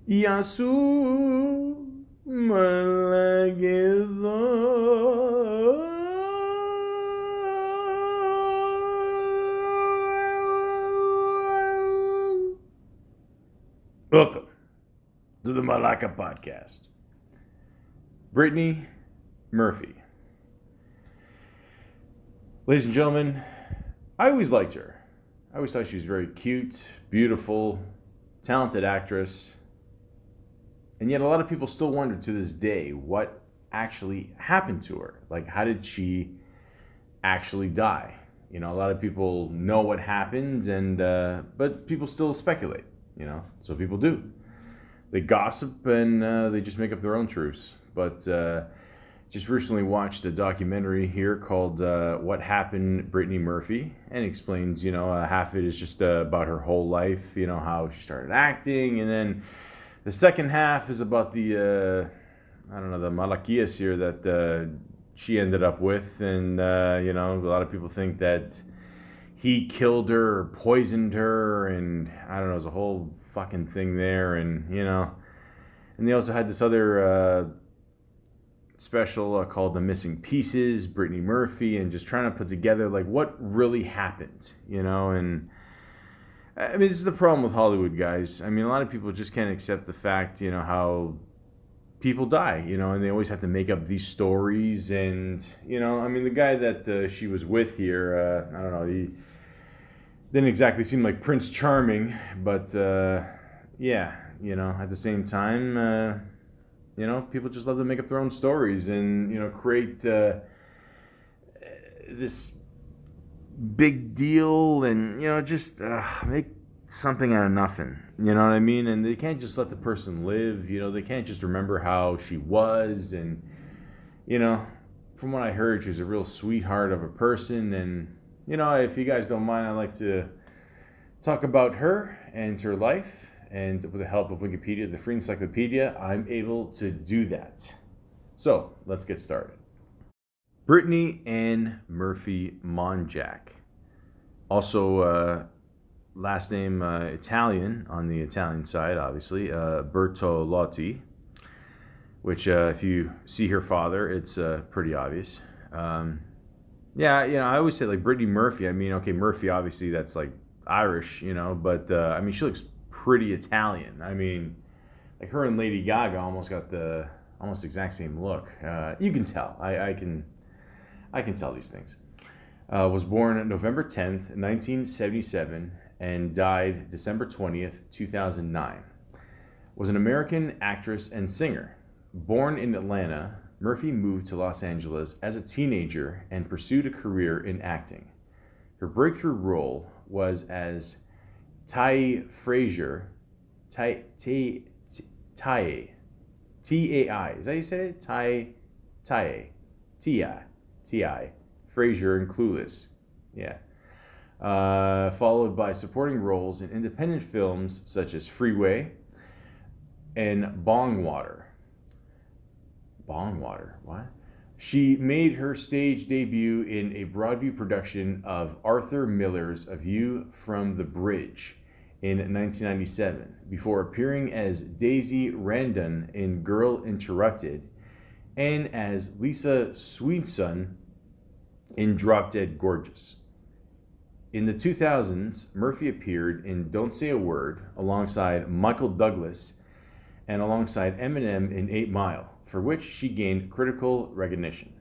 Yasu Malagezo. Welcome to the Malaka podcast. Brittany Murphy. Ladies and gentlemen, I always liked her. I always thought she was very cute, beautiful, talented actress. And yet a lot of people still wonder to this day what actually happened to her. Like, how did she actually die? You know, a lot of people know what happened, and but people still speculate. You know, so people do. They gossip and they just make up their own truths. But just recently watched a documentary here called "What Happened, Brittany Murphy," and explains, half of it is just about her whole life. You know, how she started acting, and then the second half is about the I don't know, the Malakias here that she ended up with, and a lot of people think that he killed her or poisoned her, and I don't know, there's a whole fucking thing there, and and they also had this other special called "The Missing Pieces," Brittany Murphy, and just trying to put together like what really happened, and. I mean, this is the problem with Hollywood, guys. I mean, a lot of people just can't accept the fact, how people die, and they always have to make up these stories. And, I mean, the guy that she was with here, I don't know, he didn't exactly seem like Prince Charming, but yeah, at the same time, people just love to make up their own stories and, create this big deal and just make something out of nothing, you know what I mean? And they can't just let the person live, they can't just remember how she was. And from what I heard, she was a real sweetheart of a person. And if you guys don't mind, I'd like to talk about her and her life, and with the help of Wikipedia, the free encyclopedia, I'm able to do that. So let's get started. Brittany Ann Murphy Monjack. Also, last name Italian on the Italian side, obviously, Bertolotti, which if you see her father, it's pretty obvious. Yeah, I always say like Brittany Murphy. I mean, okay, Murphy, obviously that's like Irish, but I mean, she looks pretty Italian. I mean, like her and Lady Gaga almost got the almost exact same look. You can tell. I can tell these things. Was born November 10th, 1977, and died December 20th, 2009. Was an American actress and singer. Born in Atlanta, Murphy moved to Los Angeles as a teenager and pursued a career in acting. Her breakthrough role was as Tai Frazier, Tai, T-A-I. Is that how you say it? T-I. Frazier in Clueless. Yeah. Followed by supporting roles in independent films such as Freeway and Bong Water. Bong Water? What? She made her stage debut in a Broadview production of Arthur Miller's A View from the Bridge in 1997, before appearing as Daisy Randon in Girl Interrupted and as Lisa Sweetson in Drop Dead Gorgeous. In the 2000s, Murphy appeared in Don't Say a Word alongside Michael Douglas and alongside Eminem in 8 Mile, for which she gained critical recognition.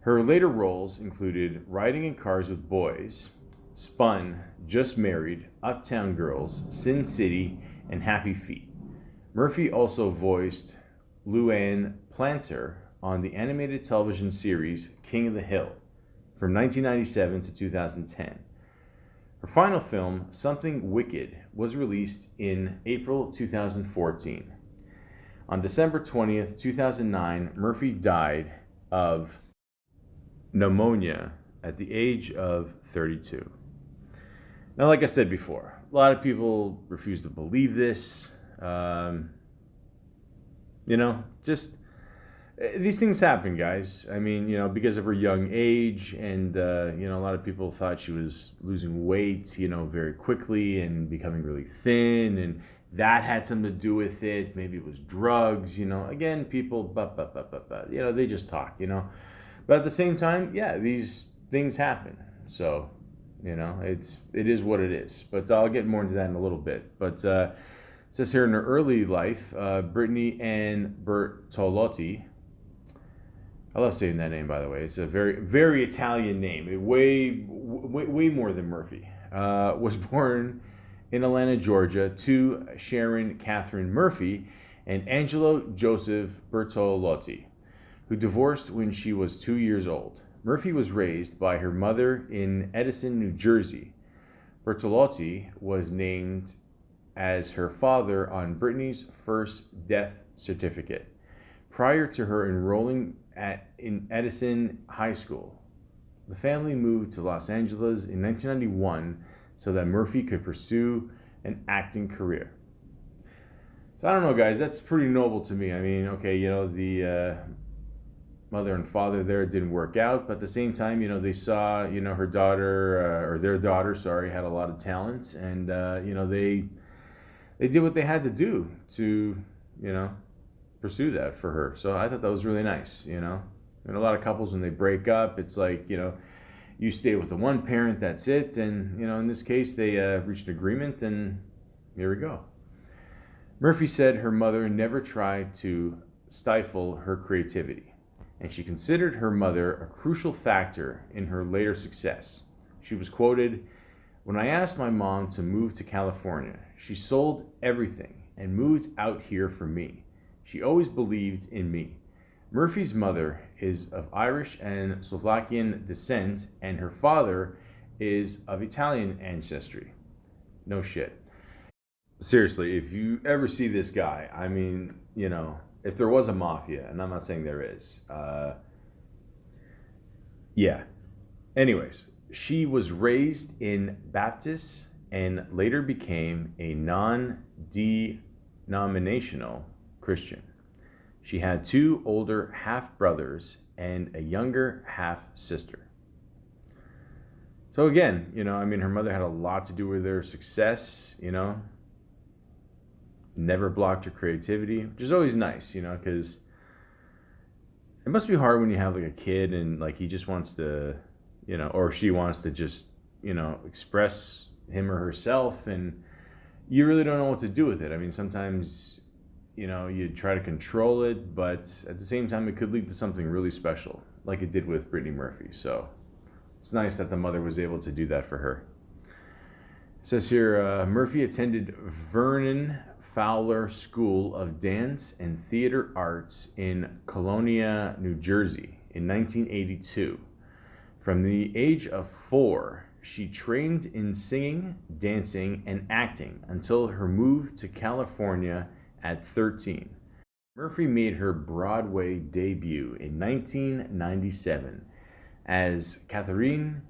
Her later roles included Riding in Cars with Boys, Spun, Just Married, Uptown Girls, Sin City, and Happy Feet. Murphy also voiced Luann Planter on the animated television series King of the Hill from 1997 to 2010. Her final film, Something Wicked, was released in April 2014. On December 20th, 2009, Murphy died of pneumonia at the age of 32. Now, like I said before, a lot of people refuse to believe this. Just these things happen, guys. I mean, because of her young age, and a lot of people thought she was losing weight, very quickly and becoming really thin, and that had something to do with it. Maybe it was drugs, Again, people, they just talk, But at the same time, yeah, these things happen. So, it is what it is. But I'll get more into that in a little bit. But it says here in her early life, Brittany and Bertolotti. I love saying that name, by the way. It's a very, very Italian name. Way more than Murphy. Was born in Atlanta, Georgia, to Sharon Catherine Murphy and Angelo Joseph Bertolotti, who divorced when she was 2 years old. Murphy was raised by her mother in Edison, New Jersey. Bertolotti was named as her father on Brittany's first death certificate. Prior to her enrolling in Edison High School, the family moved to Los Angeles in 1991 so that Murphy could pursue an acting career. So I don't know, guys, that's pretty noble to me. I mean, okay, the mother and father there didn't work out, but at the same time, they saw, her daughter, or their daughter, sorry, had a lot of talent, and, they did what they had to do to, pursue that for her. So I thought that was really nice, And a lot of couples, when they break up, it's like, you stay with the one parent, that's it. And, in this case, they reached an agreement, and here we go. Murphy said her mother never tried to stifle her creativity, and she considered her mother a crucial factor in her later success. She was quoted, "When I asked my mom to move to California, she sold everything and moved out here for me. She always believed in me." Murphy's mother is of Irish and Slovakian descent, and her father is of Italian ancestry. No shit. Seriously, if you ever see this guy, I mean, if there was a mafia, and I'm not saying there is, yeah. Anyways, she was raised in Baptist and later became a non-denominational Christian. She had 2 older half-brothers and a younger half-sister. So again, her mother had a lot to do with her success, never blocked her creativity, which is always nice, because it must be hard when you have like a kid and like he just wants to, or she wants to just, express him or herself, and you really don't know what to do with it. I mean, sometimes, you try to control it, but at the same time, it could lead to something really special, like it did with Brittany Murphy. So it's nice that the mother was able to do that for her. It says here, Murphy attended Vernon Fowler School of Dance and Theater Arts in Colonia, New Jersey in 1982. From the age of 4, she trained in singing, dancing, and acting until her move to California at 13. Murphy made her Broadway debut in 1997 as Catherine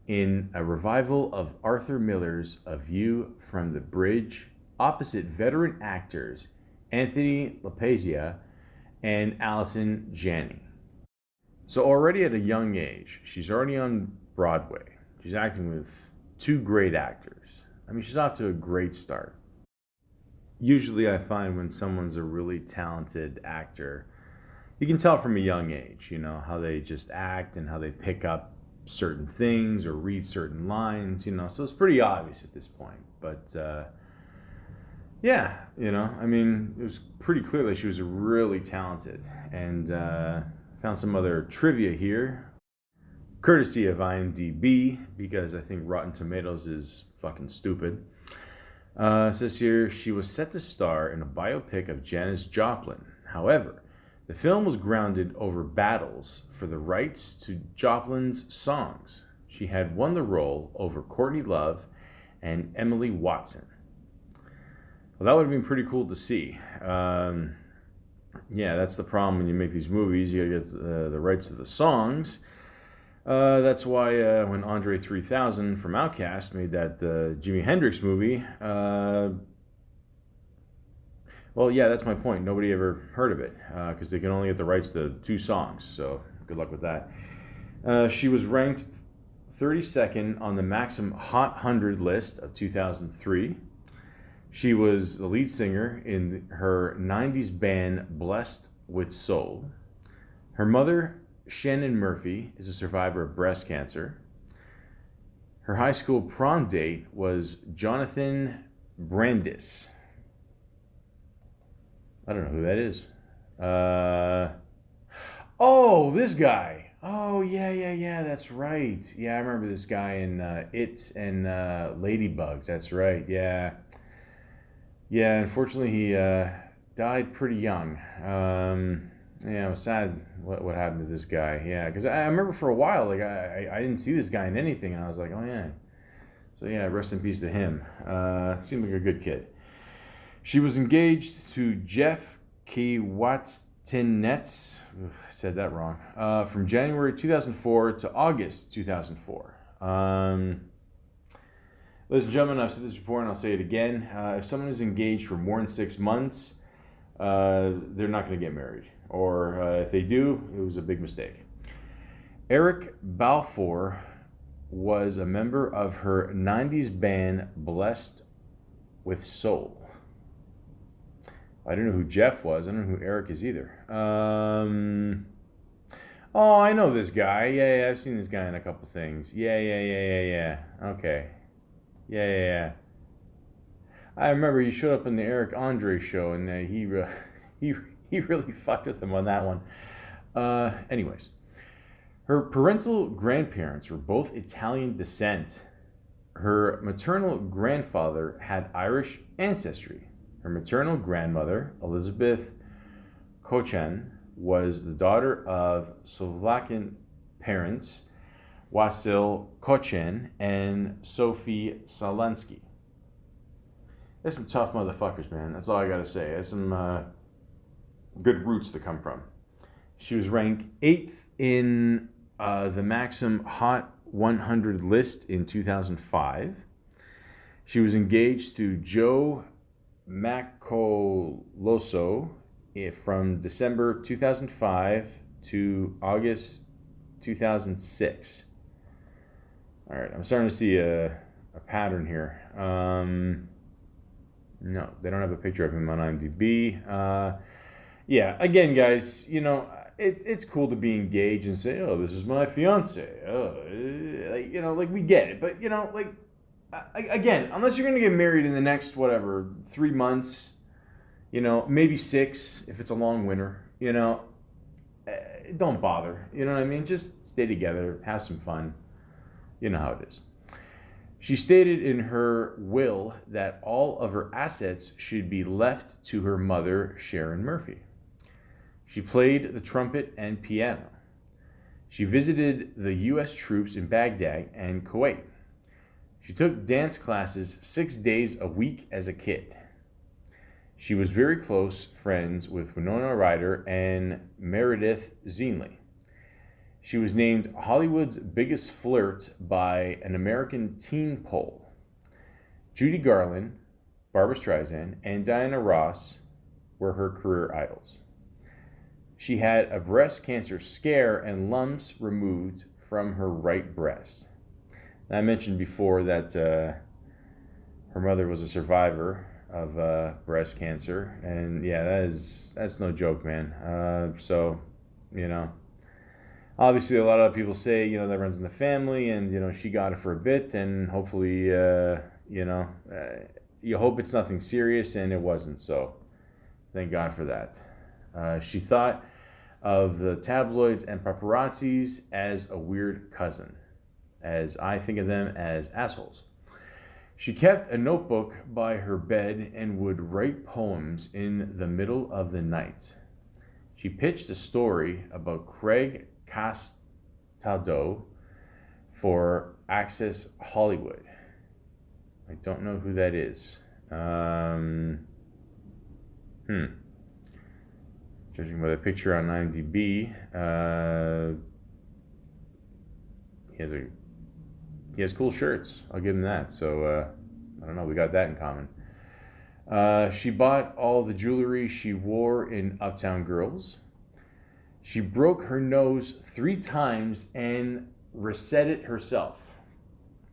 in a revival of Arthur Miller's A View from the Bridge opposite veteran actors Anthony LaPaglia and Allison Janney. So already at a young age, she's already on Broadway. She's acting with 2 great actors. I mean, she's off to a great start. Usually I find when someone's a really talented actor, you can tell from a young age, how they just act and how they pick up certain things or read certain lines, so it's pretty obvious at this point. But yeah, I mean, it was pretty clear that she was really talented. And found some other trivia here, courtesy of IMDb, because I think Rotten Tomatoes is fucking stupid. It says here, she was set to star in a biopic of Janis Joplin. However, the film was grounded over battles for the rights to Joplin's songs. She had won the role over Courtney Love and Emily Watson. Well, that would have been pretty cool to see. Yeah, that's the problem when you make these movies. You gotta get the rights to the songs. That's why when Andre 3000 from Outkast made that Jimi Hendrix movie, well, yeah, that's my point. Nobody ever heard of it because they can only get the rights to 2 songs. So good luck with that. She was ranked 32nd on the Maxim Hot 100 list of 2003. She was the lead singer in her 90s band Blessed with Soul. Her mother, Shannon Murphy, is a survivor of breast cancer. Her high school prom date was Jonathan Brandis. I don't know who that is. Oh, this guy. Oh, yeah, that's right. Yeah, I remember this guy in It and Ladybugs. That's right, yeah. Yeah, unfortunately, he died pretty young. Yeah, it was sad what happened to this guy. Yeah, because I remember for a while, like, I didn't see this guy in anything, and I was like, oh, yeah. So, yeah, rest in peace to him. Seemed like a good kid. She was engaged to Jeff Kiewatz-Tinetz, said that wrong, from January 2004 to August 2004. Ladies and gentlemen, I've said this before and I'll say it again. If someone is engaged for more than 6 months, they're not going to get married. Or if they do, it was a big mistake. Eric Balfour was a member of her 90s band Blessed with Soul. I don't know who Jeff was. I don't know who Eric is either. Oh, I know this guy. Yeah, I've seen this guy in a couple things. Yeah. Okay. Yeah. I remember he showed up in the Eric Andre show, and he really fucked with him on that one. Anyways, her parental grandparents were both Italian descent. Her maternal grandfather had Irish ancestry. Her maternal grandmother, Elizabeth Kochan, was the daughter of Slovakian parents, Wasil Kochan and Sophie Salansky. There's some tough motherfuckers, man. That's all I gotta say. There's some good roots to come from. She was ranked 8th in the Maxim Hot 100 list in 2005. She was engaged to Joe Macoloso from December 2005 to August 2006. All right, I'm starting to see a pattern here. No, they don't have a picture of him on IMDb. Yeah, again, guys, you know, it's cool to be engaged and say, oh, this is my fiance. Oh, you know, like we get it. But, you know, like, again, unless you're going to get married in the next, 3 months, you know, maybe 6 if it's a long winter, you know, don't bother. You know what I mean? Just stay together, have some fun. You know how it is. She stated in her will that all of her assets should be left to her mother, Sharon Murphy. She played the trumpet and piano. She visited the U.S. troops in Baghdad and Kuwait. She took dance classes 6 days a week as a kid. She was very close friends with Winona Ryder and Meredith Zinley. She was named Hollywood's biggest flirt by an American teen poll. Judy Garland, Barbra Streisand, and Diana Ross were her career idols. She had a breast cancer scare and lumps removed from her right breast. I mentioned before that her mother was a survivor of breast cancer, and yeah, that's no joke, man. So, you know, obviously a lot of people say, you know, that runs in the family, and you know, she got it for a bit, and hopefully, you know, you hope it's nothing serious, and it wasn't. So, thank God for that. She thought of the tabloids and paparazzis as a weird cousin, as I think of them as assholes. She kept a notebook by her bed and would write poems in the middle of the night. She pitched a story about Craig Castaldo for Access Hollywood. I don't know who that is. Judging by the picture on IMDb, he has cool shirts. I'll give him that. So, I don't know. We got that in common. She bought all the jewelry she wore in Uptown Girls. She broke her nose 3 times and reset it herself.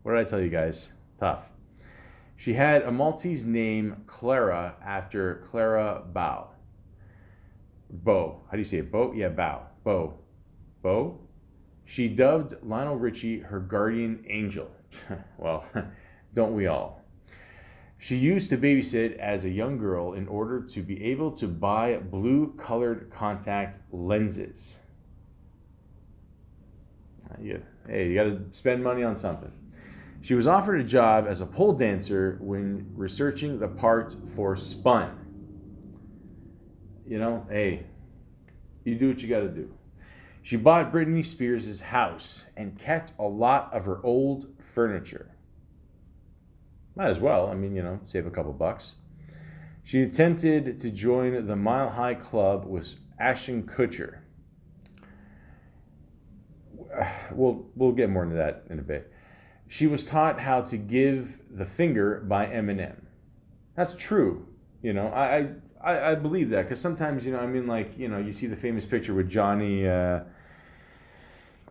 What did I tell you guys? Tough. She had a Maltese named Clara after Clara Bow. Bow. How do you say it? Bow? Yeah, Bow. Bow. Bow? She dubbed Lionel Richie her guardian angel. Well, don't we all? She used to babysit as a young girl in order to be able to buy blue-colored contact lenses. Hey, you got to spend money on something. She was offered a job as a pole dancer when researching the part for Spun. Hey, you do what you got to do. She bought Britney Spears' house and kept a lot of her old furniture. Might as well, save a couple bucks. She attempted to join the Mile High Club with Ashton Kutcher. We'll get more into that in a bit. She was taught how to give the finger by Eminem. That's true. I believe that, because sometimes, you see the famous picture with Johnny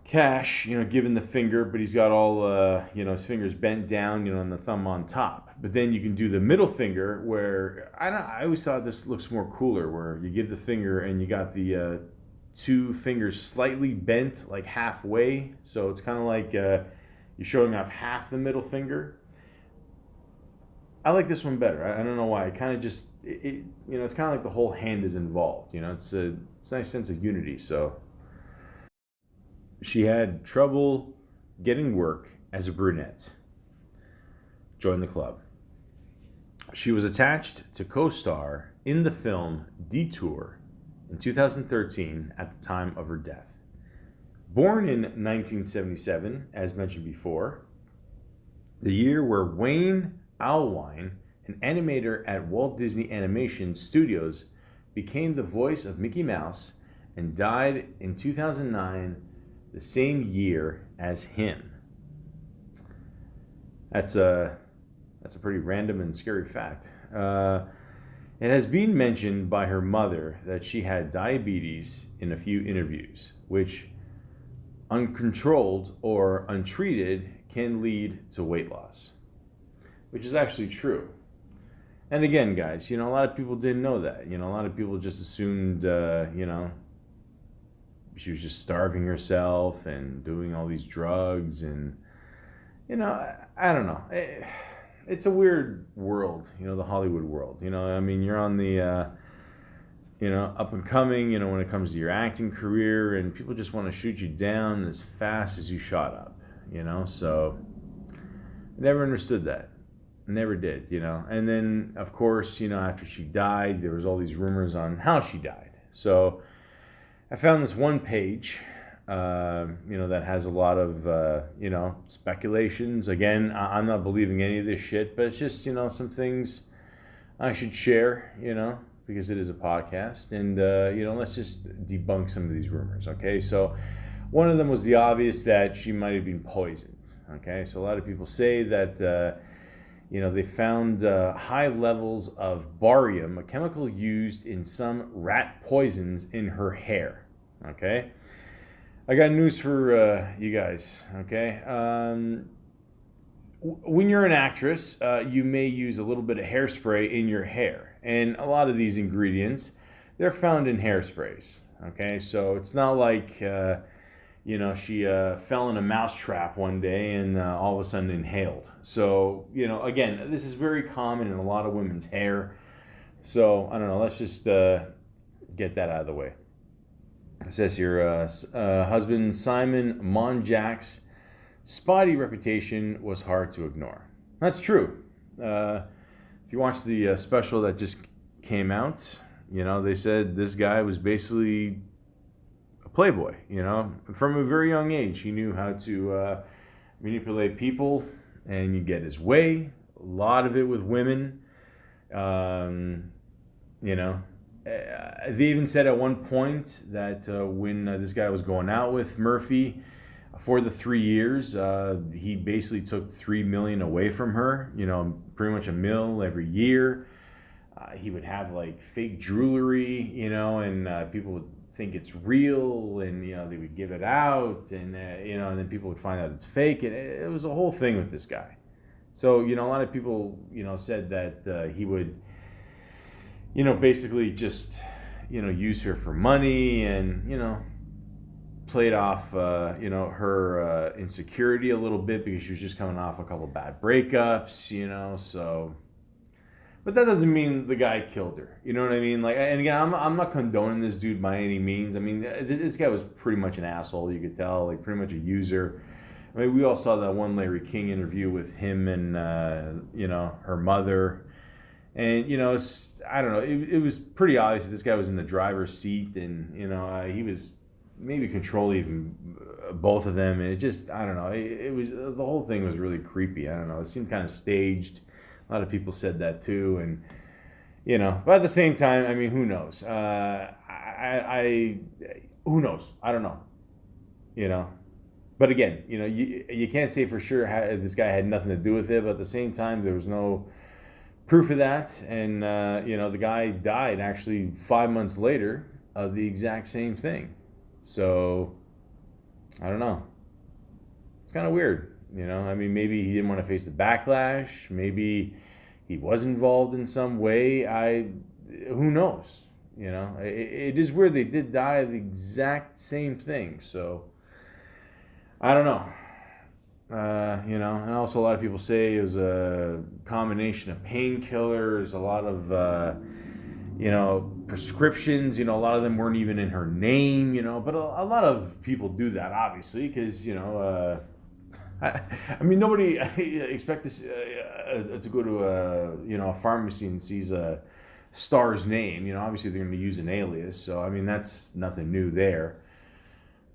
Cash, giving the finger, but he's got all, his fingers bent down, and the thumb on top. But then you can do the middle finger where, I always thought this looks more cooler, where you give the finger and you got the two fingers slightly bent, like halfway. So it's kind of like you're showing off half the middle finger. I like this one better. I don't know why. It kind of just, it's kind of like the whole hand is involved. It's a nice sense of unity. So she had trouble getting work as a brunette. Joined the club. She was attached to co-star in the film Detour in 2013 at the time of her death. Born in 1977, as mentioned before, the year where Wayne Allwine, an animator at Walt Disney Animation Studios, became the voice of Mickey Mouse and died in 2009, the same year as him. That's a pretty random and scary fact. It has been mentioned by her mother that she had diabetes in a few interviews, which, uncontrolled or untreated, can lead to weight loss, which is actually true. And again, guys, a lot of people didn't know that. A lot of people just assumed, she was just starving herself and doing all these drugs. And, I don't know. It's a weird world, the Hollywood world. You're on the, up and coming, when it comes to your acting career, and people just want to shoot you down as fast as you shot up, So I never understood that. Never did, And then, of course, after she died, there was all these rumors on how she died. So I found this one page, that has a lot of, speculations. Again, I'm not believing any of this shit, but it's just, some things I should share, because it is a podcast. And, let's just debunk some of these rumors, okay? So one of them was the obvious, that she might have been poisoned, okay? So a lot of people say that, they found high levels of barium, a chemical used in some rat poisons, in her hair, okay? I got news for you guys, okay? When you're an actress, you may use a little bit of hairspray in your hair. And a lot of these ingredients, they're found in hairsprays, okay? So it's not like, she fell in a mouse trap one day and all of a sudden inhaled. So, again, this is very common in a lot of women's hair. So, I don't know, let's just get that out of the way. It says here, husband Simon Monjack's spotty reputation was hard to ignore. That's true. If you watch the special that just came out, they said this guy was basically a playboy, From a very young age, he knew how to manipulate people and you get his way. A lot of it with women, They even said at one point that when this guy was going out with Murphy for the 3 years, he basically took $3 million away from her, pretty much $1 million every year. He would have like fake jewelry, and people would think it's real, and they would give it out, and and then people would find out it's fake. It was a whole thing with this guy, So, a lot of people, said that he would, basically just, use her for money and, played off, her insecurity a little bit because she was just coming off a couple bad breakups, so. But that doesn't mean the guy killed her. You know what I mean? Like, and again, I'm not condoning this dude by any means. I mean, this guy was pretty much an asshole. You could tell, like, pretty much a user. I mean, we all saw that one Larry King interview with him and her mother, and I don't know. It was pretty obvious that this guy was in the driver's seat, and he was maybe controlling even both of them. And it just, I don't know. It was, the whole thing was really creepy. I don't know. It seemed kind of staged. A lot of people said that too, and but at the same time, I mean, who knows? Who knows? I don't know. But again, you can't say for sure this guy had nothing to do with it. But at the same time, there was no proof of that, and the guy died actually 5 months later of the exact same thing. So I don't know. It's kind of weird. I mean, maybe he didn't want to face the backlash. Maybe he was involved in some way. Who knows? It is weird. They did die of the exact same thing. So I don't know. And also a lot of people say it was a combination of painkillers, a lot of, prescriptions. A lot of them weren't even in her name. But a lot of people do that, obviously, because I mean, nobody expects to go to a pharmacy and sees a star's name. Obviously they're going to use an alias, so I mean that's nothing new there.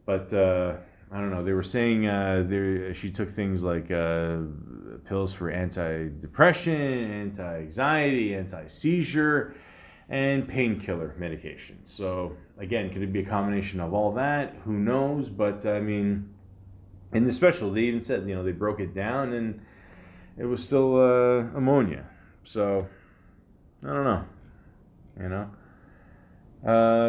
But I don't know. They were saying she took things like pills for anti-depression, anti-anxiety, anti-seizure, and painkiller medication. So again, could it be a combination of all that? Who knows? But I mean. In the special, they even said, they broke it down and it was still ammonia. So, I don't know.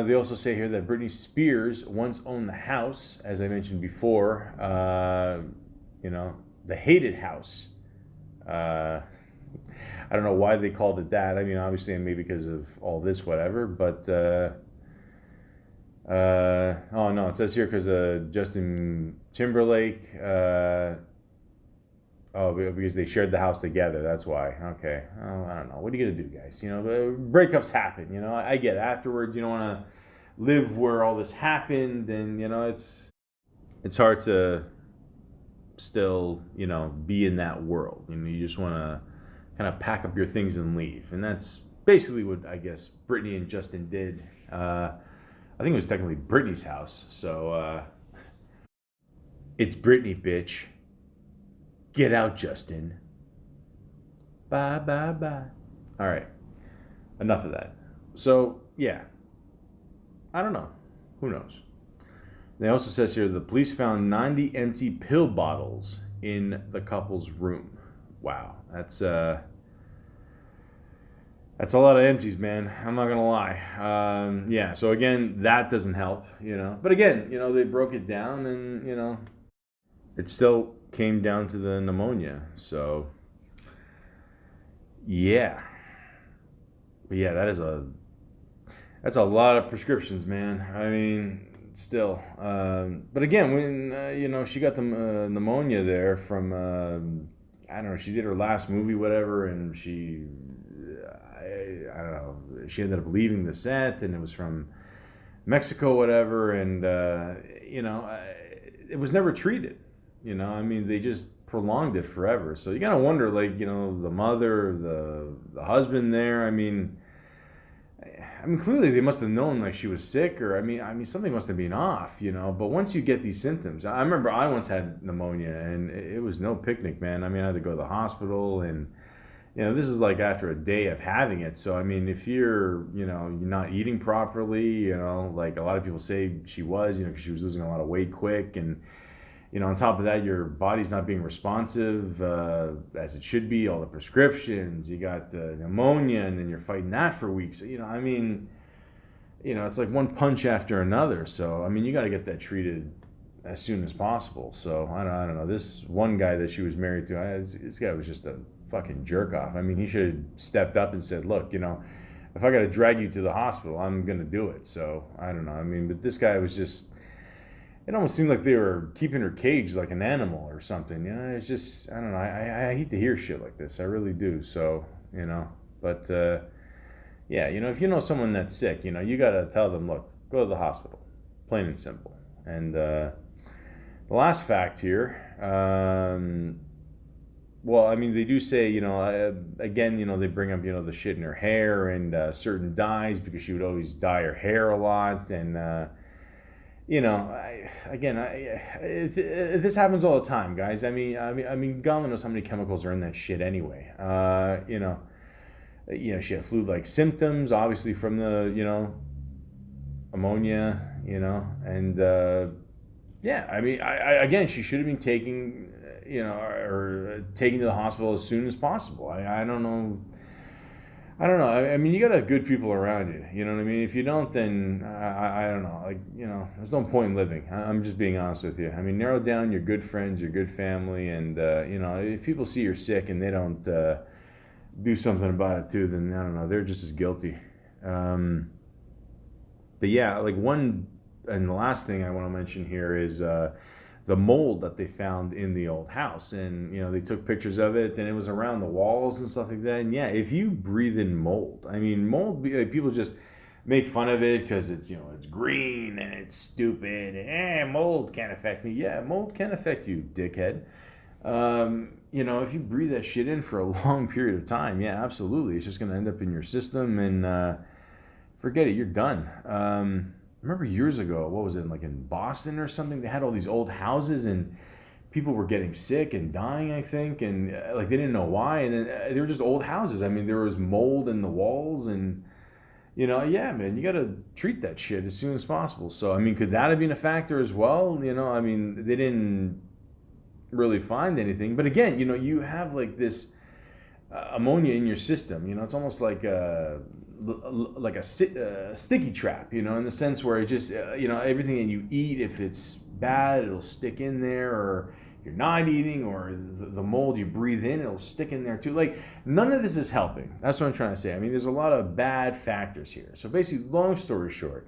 They also say here that Britney Spears once owned the house, as I mentioned before, the hated house. I don't know why they called it that. I mean, obviously, maybe because of all this, whatever, but. Oh no, it says here because Justin Timberlake. Because they shared the house together. That's why. Okay. Oh, I don't know. What are you gonna do, guys? Breakups happen. I get it. Afterwards. You don't want to live where all this happened, and it's hard to still be in that world. You just want to kind of pack up your things and leave, and that's basically what I guess Brittany and Justin did. I think it was technically Britney's house. So, it's Brittany, bitch. Get out, Justin. Bye, bye, bye. All right. Enough of that. So, yeah. I don't know. Who knows? It also says here the police found 90 empty pill bottles in the couple's room. Wow. That's a lot of empties, man. I'm not gonna lie. Yeah. So again, that doesn't help, But again, they broke it down, and it still came down to the pneumonia. So yeah. But yeah, that's a lot of prescriptions, man. I mean, still. But again, when she got the pneumonia there from I don't know. She did her last movie, whatever, and I don't know. She ended up leaving the set, and it was from Mexico, whatever, and it was never treated. I mean, they just prolonged it forever. So you gotta wonder, like, the mother, the husband there. I mean, clearly they must have known like she was sick, or I mean something must have been off, But once you get these symptoms, I remember I once had pneumonia, and it was no picnic, man. I mean, I had to go to the hospital, and this is like after a day of having it. So, I mean, if you're not eating properly, like a lot of people say she was, because she was losing a lot of weight quick. And, on top of that, your body's not being responsive as it should be. All the prescriptions, you got pneumonia, and then you're fighting that for weeks. I mean, it's like one punch after another. So, I mean, you got to get that treated as soon as possible. So I don't know. This one guy that she was married to, this guy was just a fucking jerk off. I mean, he should have stepped up and said, look, if I got to drag you to the hospital, I'm going to do it. So I don't know. I mean, but this guy was just, it almost seemed like they were keeping her caged like an animal or something. It's just, I don't know. I hate to hear shit like this. I really do. So, but yeah, if you know someone that's sick, you got to tell them, look, go to the hospital, plain and simple. And the last fact here, well, I mean, they do say, again, they bring up, the shit in her hair and certain dyes, because she would always dye her hair a lot. And, this happens all the time, guys. I mean, God knows how many chemicals are in that shit anyway. She had flu-like symptoms, obviously from the, ammonia, and yeah, I mean, again, she should have been taken, or taken to the hospital as soon as possible. I don't know. I mean, you got to have good people around you. You know what I mean? If you don't, then I don't know. Like, there's no point in living. I'm just being honest with you. I mean, narrow down your good friends, your good family, and if people see you're sick and they don't do something about it too, then I don't know. They're just as guilty. But yeah, like and the last thing I want to mention here is the mold that they found in the old house. And, they took pictures of it, and it was around the walls and stuff like that. And yeah, if you breathe in mold, I mean, mold, people just make fun of it because it's, it's green and it's stupid. And mold can't affect me. Yeah, mold can affect you, dickhead. If you breathe that shit in for a long period of time, yeah, absolutely. It's just going to end up in your system, and forget it, you're done. I remember years ago, what was it, like in Boston or something, they had all these old houses and people were getting sick and dying, I think, and like they didn't know why, and then they were just old houses. I mean, there was mold in the walls, and yeah, man, you got to treat that shit as soon as possible. So, I mean, could that have been a factor as well? I mean, they didn't really find anything, but again, you have like this ammonia in your system. It's almost like a sticky trap, in the sense where it just, everything that you eat, if it's bad, it'll stick in there, or you're not eating, or the mold you breathe in, it'll stick in there too. Like, none of this is helping. That's what I'm trying to say. I mean, there's a lot of bad factors here. So basically, long story short,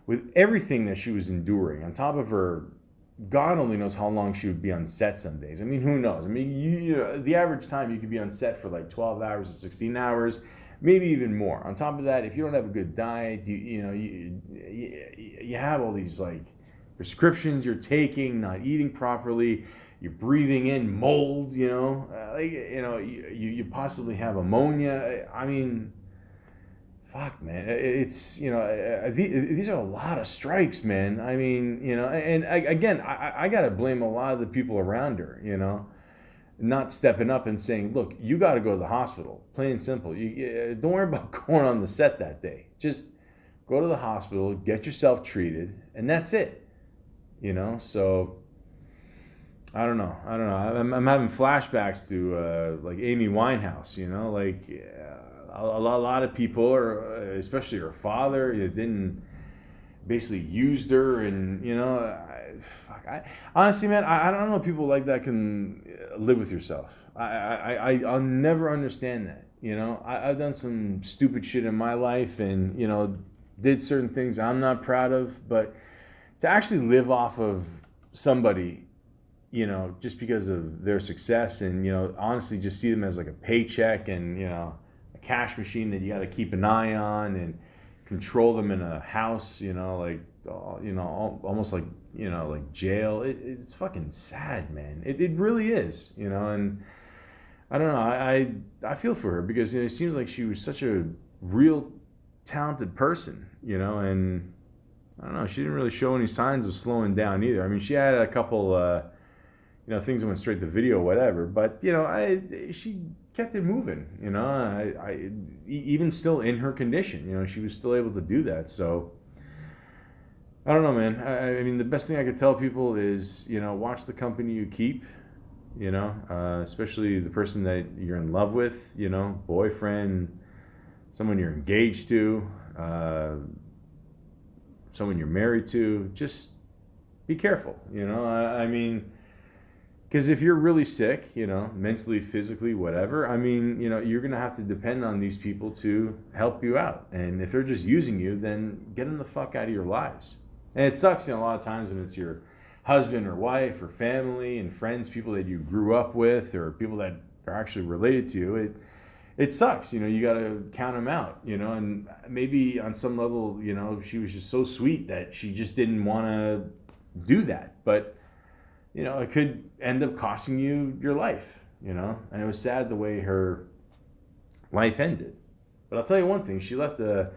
with everything that she was enduring, on top of her, God only knows how long she would be on set some days. I mean, who knows? I mean, the average time you could be on set for like 12 hours to 16 hours, maybe even more. On top of that, if you don't have a good diet, you have all these like prescriptions you're taking, not eating properly, you're breathing in mold, you possibly have ammonia. I mean, fuck, man, it's, these are a lot of strikes, man. I mean, and again, I got to blame a lot of the people around her, not stepping up and saying, look, you got to go to the hospital, plain and simple. Don't worry about going on the set that day. Just go to the hospital, get yourself treated, and that's it, so I don't know. I'm having flashbacks to like Amy Winehouse, like a lot of people, or especially her father, didn't basically used her, and honestly, man, I don't know people like that can live with yourself. I'll never understand that. I've done some stupid shit in my life, and did certain things I'm not proud of, but to actually live off of somebody, just because of their success, and honestly just see them as like a paycheck, and a cash machine that you got to keep an eye on and control them in a house, like almost like like jail. It's fucking sad, man. It really is, and I don't know. I feel for her, because it seems like she was such a real talented person, and I don't know. She didn't really show any signs of slowing down either. I mean, she had a couple things that went straight to video, whatever, but she kept it moving. Even still in her condition, she was still able to do that. So I don't know, man. I mean, the best thing I could tell people is, watch the company you keep, especially the person that you're in love with, boyfriend, someone you're engaged to, someone you're married to. Just be careful. I mean, because if you're really sick, mentally, physically, whatever, I mean, you're going to have to depend on these people to help you out. And if they're just using you, then get them the fuck out of your lives. And it sucks, a lot of times when it's your husband or wife or family and friends, people that you grew up with or people that are actually related to you. It sucks, you got to count them out, and maybe on some level, she was just so sweet that she just didn't want to do that. But it could end up costing you your life, and it was sad the way her life ended. But I'll tell you one thing, she left a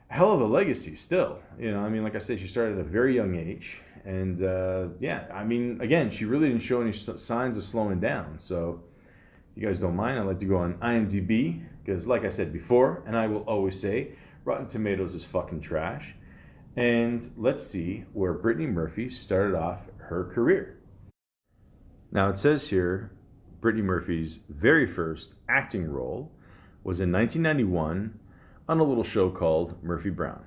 hell of a legacy still. I mean, like I said, she started at a very young age. And I mean, again, she really didn't show any signs of slowing down. So if you guys don't mind, I'd like to go on IMDb, because like I said before, and I will always say, Rotten Tomatoes is fucking trash. And let's see where Brittany Murphy started off her career. Now it says here, Brittany Murphy's very first acting role was in 1991 on a little show called Murphy Brown.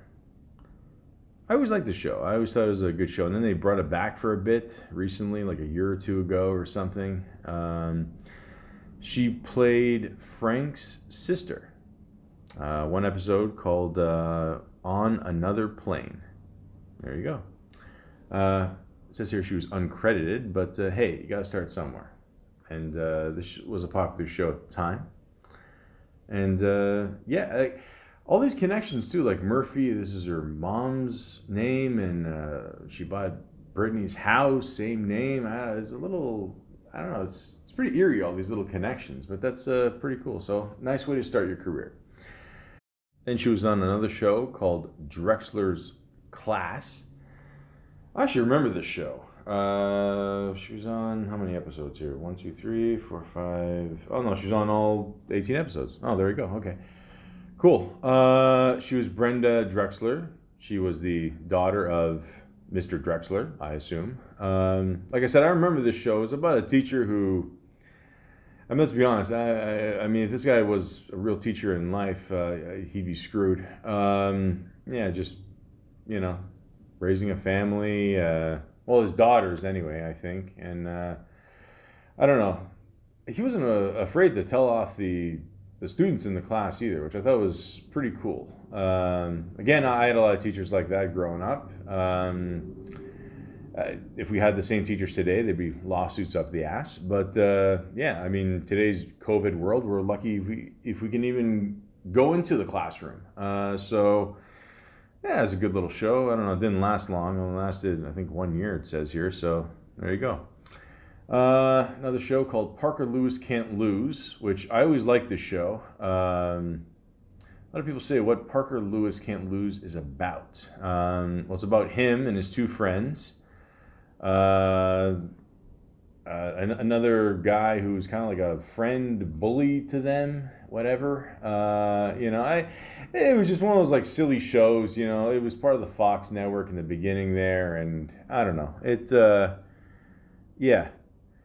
I always liked the show. I always thought it was a good show. And then they brought it back for a bit recently, like a year or two ago or something. She played Frank's sister. One episode called On Another Plane. There you go. It says here she was uncredited, but hey, you got to start somewhere. And this was a popular show at the time. And all these connections too, like Murphy, this is her mom's name, and she bought Brittany's house, same name. It's a little, I don't know, it's pretty eerie, all these little connections, but that's pretty cool. So nice way to start your career. Then she was on another show called Drexler's Class. I actually remember this show. She was on how many episodes here? 1, 2, 3, 4, 5. Oh no, she's on all 18 episodes. Oh, there you go. Okay, cool. She was Brenda Drexler. She was the daughter of Mr. Drexler, I assume. Like I said, I remember this show. It was about a teacher who, I mean, let's be honest. I mean, if this guy was a real teacher in life, he'd be screwed. Just raising a family. Well, his daughters anyway, I think. And I don't know. He wasn't afraid to tell off the students in the class either, which I thought was pretty cool. Again, I had a lot of teachers like that growing up. If we had the same teachers today, there'd be lawsuits up the ass. But I mean, today's COVID world, we're lucky if we can even go into the classroom. Yeah, it's a good little show. I don't know, it didn't last long. It lasted, I think, 1 year, it says here. So there you go. Another show called Parker Lewis Can't Lose, which I always liked this show. A lot of people say what Parker Lewis Can't Lose is about. Well, it's about him and his two friends. Another guy who's kind of like a friend bully to them, whatever. It was just one of those like silly shows. It was part of the Fox network in the beginning there, and I don't know.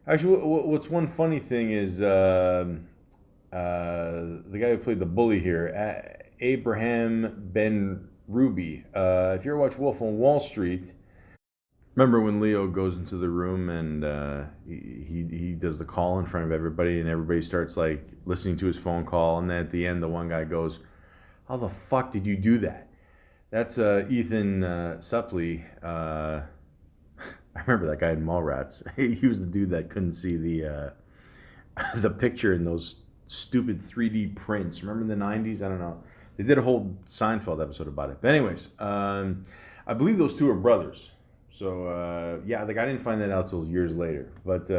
Actually, what's one funny thing is the guy who played the bully here, Abraham Ben Ruby. If you ever watch Wolf on Wall Street, remember when Leo goes into the room and he does the call in front of everybody, and everybody starts like listening to his phone call, and then at the end the one guy goes, "How the fuck did you do that?" That's Ethan Suplee. I remember that guy in Mallrats. He was the dude that couldn't see the picture in those stupid 3D prints. Remember in the 90s? I don't know. They did a whole Seinfeld episode about it. But anyways, I believe those two are brothers. So, I didn't find that out till years later. But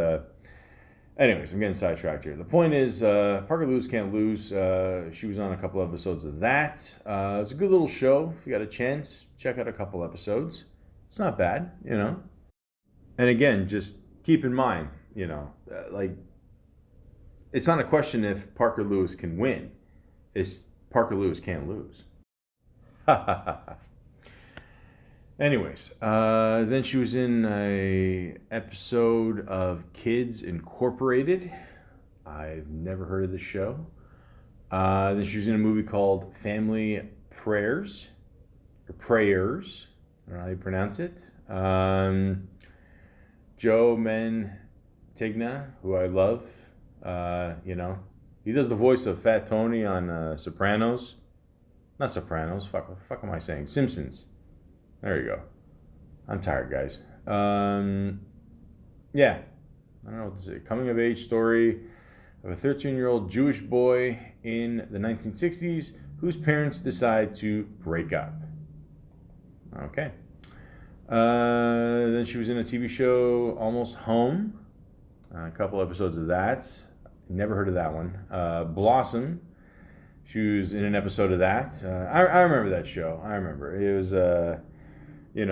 anyways, I'm getting sidetracked here. The point is, Parker Lewis Can't Lose. She was on a couple episodes of that. It's a good little show. If you got a chance, check out a couple episodes. It's not bad, And again, just keep in mind, it's not a question if Parker Lewis can win. It's Parker Lewis can't lose. Anyways, then she was in a episode of Kids Incorporated. I've never heard of the show. Then she was in a movie called Family Prayers. I don't know how you pronounce it. Joe Mantegna, who I love. He does the voice of Fat Tony on Sopranos. Not Sopranos. Fuck. What the fuck am I saying? Simpsons. There you go. I'm tired, guys. Yeah. I don't know what to say. Coming of age story of a 13-year-old Jewish boy in the 1960s whose parents decide to break up. Okay. Then she was in a TV show, Almost Home. A couple episodes of that. Never heard of that one. Blossom. She was in an episode of that. I remember that show. I remember. It was, it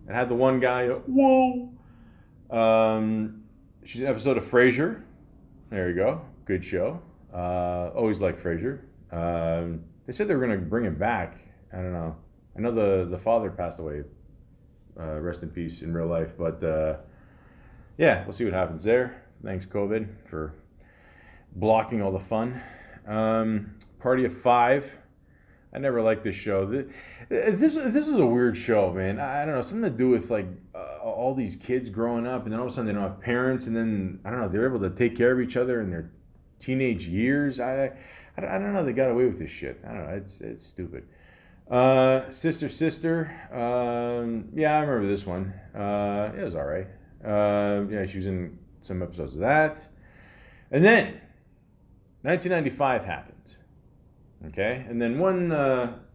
had the one guy, whoa. She's in an episode of Frasier. There you go. Good show. Always liked Frasier. They said they were going to bring him back. I don't know. I know the father passed away. Rest in peace in real life. But, we'll see what happens there. Thanks, COVID, for blocking all the fun. Party of Five. I never liked this show. This is a weird show, man. I don't know, something to do with like all these kids growing up, and then all of a sudden they don't have parents, and then I don't know, they're able to take care of each other in their teenage years. I don't know. They got away with this shit. I don't know. It's stupid. Sister. Yeah, I remember this one. It was all right. She was in some episodes of that, and then 1995 happened. Okay, and then one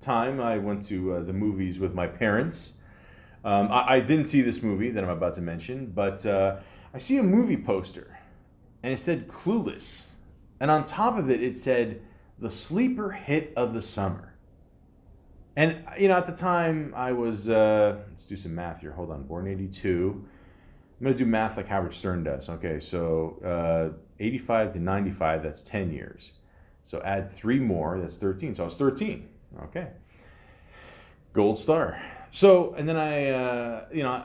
time I went to the movies with my parents. I didn't see this movie that I'm about to mention, but I see a movie poster, and it said Clueless. And on top of it, it said, the sleeper hit of the summer. And, at the time, I was, let's do some math here. Hold on, born 82. I'm going to do math like Howard Stern does. Okay, so 85 to 95, that's 10 years. So add 3 more, that's 13. So I was 13. Okay. Gold star. So, and then I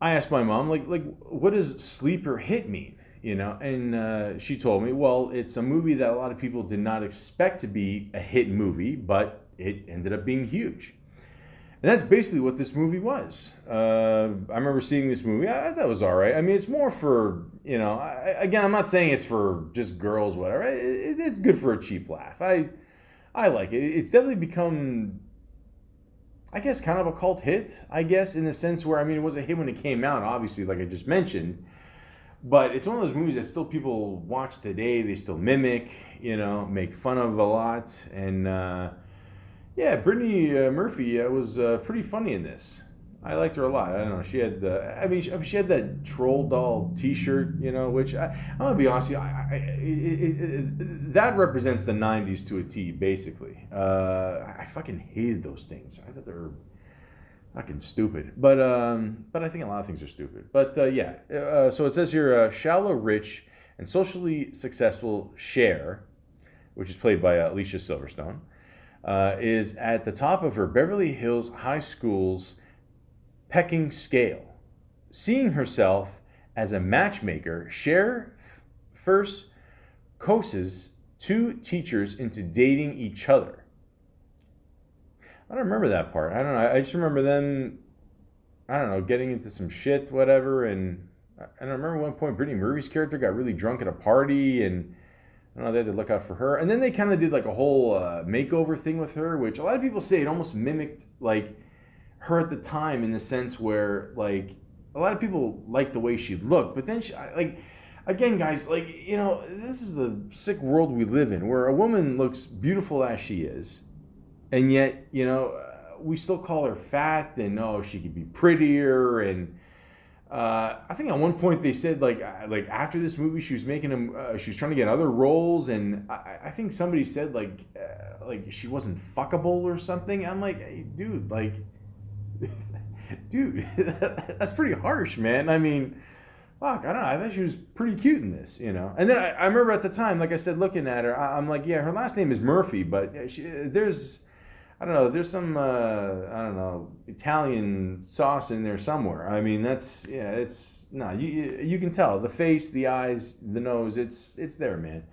asked my mom, like, what does sleeper hit mean? And she told me, well, it's a movie that a lot of people did not expect to be a hit movie, but it ended up being huge. And that's basically what this movie was. I remember seeing this movie. I thought it was all right. I mean, it's more for, again, I'm not saying it's for just girls, whatever. It's good for a cheap laugh. I like it. It's definitely become, I guess, kind of a cult hit, I guess, in the sense where, it was a hit when it came out, obviously, like I just mentioned. But it's one of those movies that still people watch today. They still mimic, make fun of a lot. And, Brittany Murphy was pretty funny in this. I liked her a lot. I don't know. She had she had that troll doll T-shirt, which I'm gonna be honest with you, that represents the '90s to a T, basically. I fucking hated those things. I thought they were fucking stupid. But I think a lot of things are stupid. But so it says here, shallow, rich, and socially successful Cher, which is played by Alicia Silverstone, is at the top of her Beverly Hills High School's pecking scale. Seeing herself as a matchmaker, Cher first coaxes 2 teachers into dating each other. I don't remember that part. I don't know. I just remember them, getting into some shit, whatever. And I remember one point Brittany Murphy's character got really drunk at a party, and I don't know, they had to look out for her. And then they kind of did like a whole makeover thing with her, which a lot of people say it almost mimicked like her at the time, in the sense where like a lot of people liked the way she looked, but then she, again, guys, this is the sick world we live in, where a woman looks beautiful as she is, and yet we still call her fat, and she could be prettier. And I think at one point they said like after this movie she was making she was trying to get other roles, and I think somebody said like she wasn't fuckable or something. I'm like, hey, dude, that's pretty harsh, man. Fuck, I don't know. I thought she was pretty cute in this, And then I remember at the time, like I said, looking at her, I'm like, yeah, her last name is Murphy, but there's some, Italian sauce in there somewhere. You can tell. The face, the eyes, the nose, it's there, man.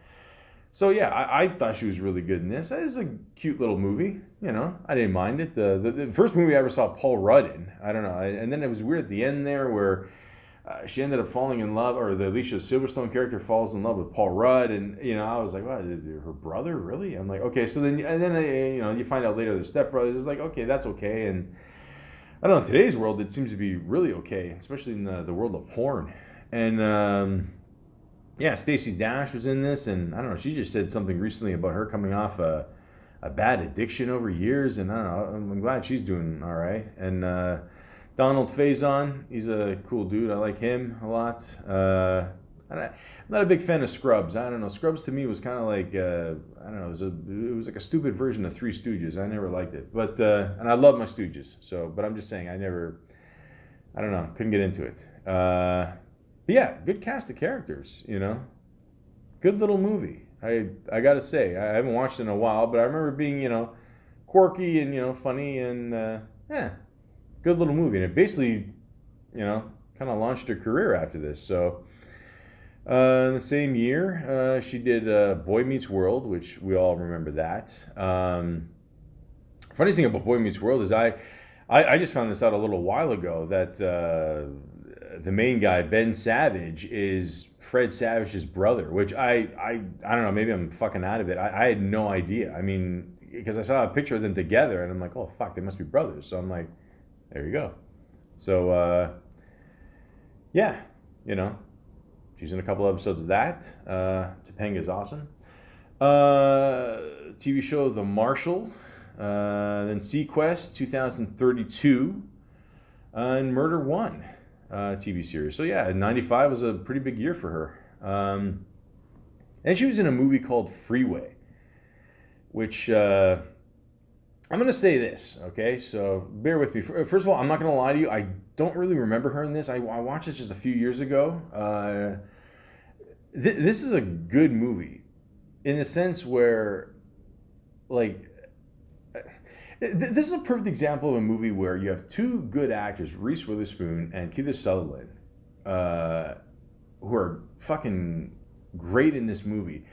So, yeah, I thought she was really good in this. It's a cute little movie. I didn't mind it. The first movie I ever saw Paul Rudd in, I don't know. And then it was weird at the end there where she ended up falling in love, or the Alicia Silverstone character falls in love with Paul Rudd, and I was like, "What? Her brother, really?" I'm like, "Okay." So then, and then you find out later they're stepbrothers. It's like, okay, that's okay. And I don't know. In today's world, it seems to be really okay, especially in the world of porn. And yeah, Stacey Dash was in this, and I don't know. She just said something recently about her coming off a bad addiction over years, and I don't know. I'm glad she's doing all right. And Donald Faison, he's a cool dude. I like him a lot. I'm not a big fan of Scrubs. I don't know. Scrubs to me was kind of like I don't know. It was like a stupid version of Three Stooges. I never liked it, but and I love my Stooges. So, but I'm just saying, I don't know, couldn't get into it. But yeah, good cast of characters. Good little movie. I gotta say, I haven't watched it in a while, but I remember being quirky and funny and yeah, good little movie. And it basically kind of launched her career after this. So in the same year, she did Boy Meets World, which we all remember that. Funny thing about Boy Meets World is I just found this out a little while ago that the main guy, Ben Savage, is Fred Savage's brother, which I don't know, maybe I'm fucking out of it. I had no idea. I mean, because I saw a picture of them together and I'm like, oh fuck, they must be brothers. So I'm like, there you go. So yeah, she's in a couple episodes of that. Topanga's awesome. TV show The Marshal, then Sequest 2032, and Murder One. TV series. So yeah, 95 was a pretty big year for her. And she was in a movie called Freeway, which I'm going to say this, okay? So bear with me. First of all, I'm not going to lie to you. I don't really remember her in this. I watched this just a few years ago. This is a good movie in the sense where, like, this is a perfect example of a movie where you have two good actors, Reese Witherspoon and Kiefer Sutherland, who are fucking great in this movie.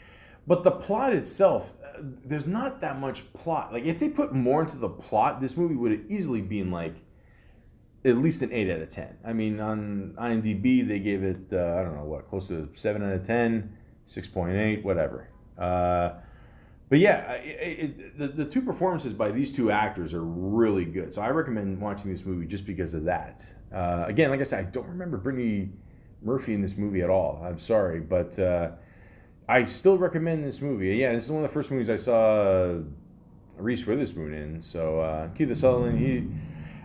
But the plot itself, there's not that much plot. Like, if they put more into the plot, this movie would have easily been like at least an 8 out of 10. I mean, on IMDb, they gave it, I don't know what, close to 7 out of 10, 6.8, whatever. But yeah, the two performances by these two actors are really good. So I recommend watching this movie just because of that. Again, like I said, I don't remember Brittany Murphy in this movie at all. I'm sorry, but I still recommend this movie. Yeah, this is one of the first movies I saw Reese Witherspoon in. So Kiefer Sutherland,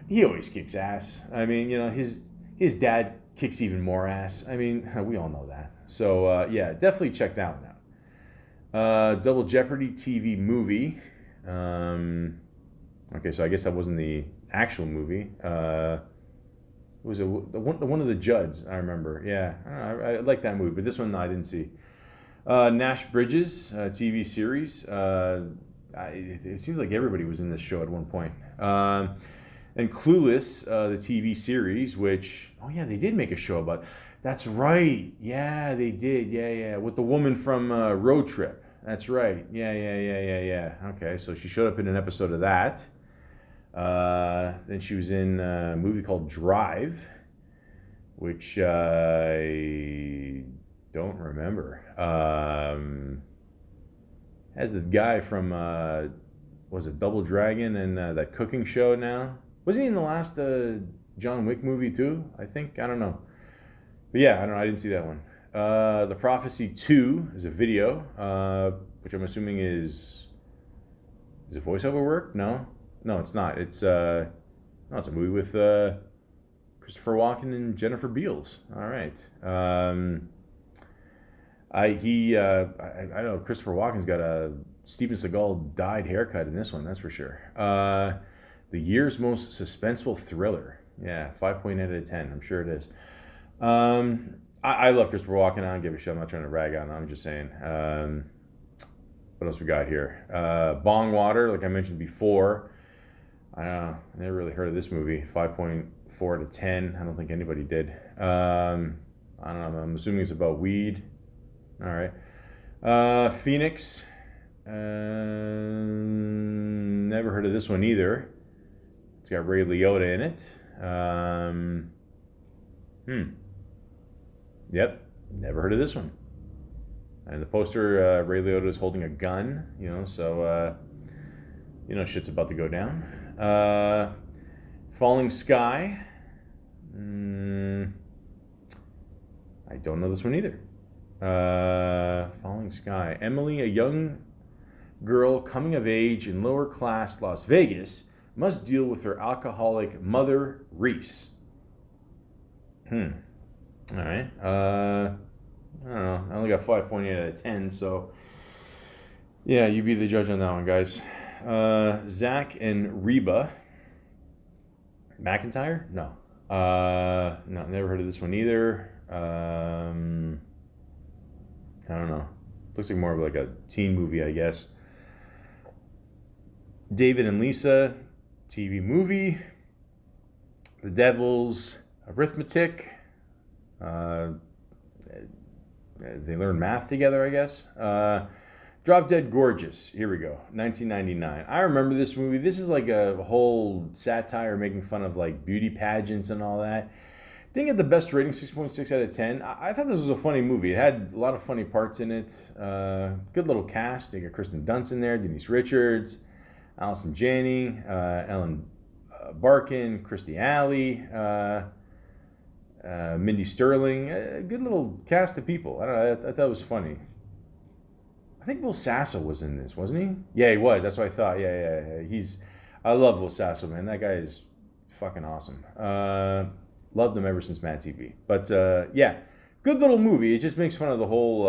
he always kicks ass. I mean, his dad kicks even more ass. I mean, we all know that. So yeah, definitely check that one out. Double Jeopardy TV movie. Okay, so I guess that wasn't the actual movie. It was one of the Judds, I remember. Yeah, I like that movie, but this one I didn't see. Nash Bridges TV series. It seems like everybody was in this show at one point. And Clueless, the TV series, which, oh yeah, they did make a show about. That's right. Yeah, they did. Yeah. With the woman from Road Trip. That's right. Yeah. Okay, so she showed up in an episode of that. Then she was in a movie called Drive, which I don't remember. Has the guy from, was it Double Dragon and that cooking show now? Was he in the last John Wick movie too? I think. I don't know. But yeah, I don't know. I didn't see that one. The Prophecy 2 is a video, which I'm assuming is it voiceover work? No, it's not. It's a movie with Christopher Walken and Jennifer Beals. All right. I know Christopher Walken's got a Steven Seagal dyed haircut in this one. That's for sure. The year's most suspenseful thriller. Yeah, 5.8 out of 10. I'm sure it is. I love Christopher Walken. I don't give a shit. I'm not trying to rag on him. I'm just saying. What else we got here? Bong Water, like I mentioned before. I don't know. I never really heard of this movie. 5.4 out of 10. I don't think anybody did. I don't know. I'm assuming it's about weed. All right. Phoenix. Never heard of this one either. It's got Ray Liotta in it. Yep, never heard of this one. And the poster, Ray Liotta is holding a gun, so, shit's about to go down. Falling Sky. I don't know this one either. Falling Sky. Emily, a young girl coming of age in lower class Las Vegas, must deal with her alcoholic mother, Reese. All right. I don't know. I only got 5.8 out of 10, so yeah, you be the judge on that one, guys. Zach and Reba McIntyre? No. No, never heard of this one either. I don't know. Looks like more of like a teen movie, I guess. David and Lisa, TV movie. The Devil's Arithmetic. They learn math together, I guess. Drop Dead Gorgeous. Here we go. 1999. I remember this movie. This is like a whole satire making fun of like beauty pageants and all that. Didn't get the best rating, 6.6 out of 10. I thought this was a funny movie. It had a lot of funny parts in it. Good little cast. They got Kristen Dunst in there, Denise Richards, Allison Janney, Ellen Barkin, Kirstie Alley, Mindy Sterling. Good little cast of people. I don't know. I thought it was funny. I think Will Sasso was in this, wasn't he? Yeah, he was. That's what I thought. Yeah. I love Will Sasso, man. That guy is fucking awesome. Loved him ever since Mad TV. But yeah, good little movie. It just makes fun of the whole,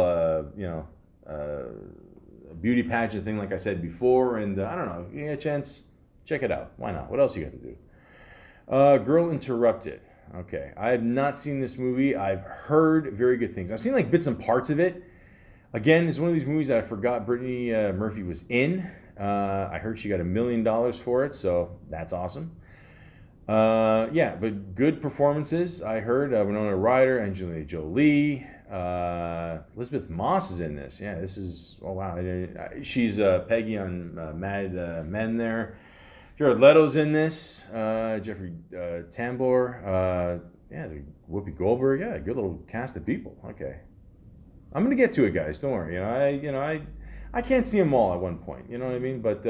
beauty pageant thing, like I said before. And I don't know, if you get a chance, check it out. Why not? What else you got to do? Girl Interrupted. Okay, I have not seen this movie. I've heard very good things. I've seen like bits and parts of it. Again, it's one of these movies that I forgot Brittany Murphy was in. I heard she got $1 million for it, so that's awesome. Yeah, but good performances. I heard Winona Ryder, Angelina Jolie, Elizabeth Moss is in this. Yeah, this is, oh wow. She's Peggy on Mad Men there. Jared Leto's in this. Jeffrey Tambor. Yeah, Whoopi Goldberg. Yeah, good little cast of people. Okay. I'm gonna get to it, guys. Don't worry. I can't see them all at one point. You know what I mean? But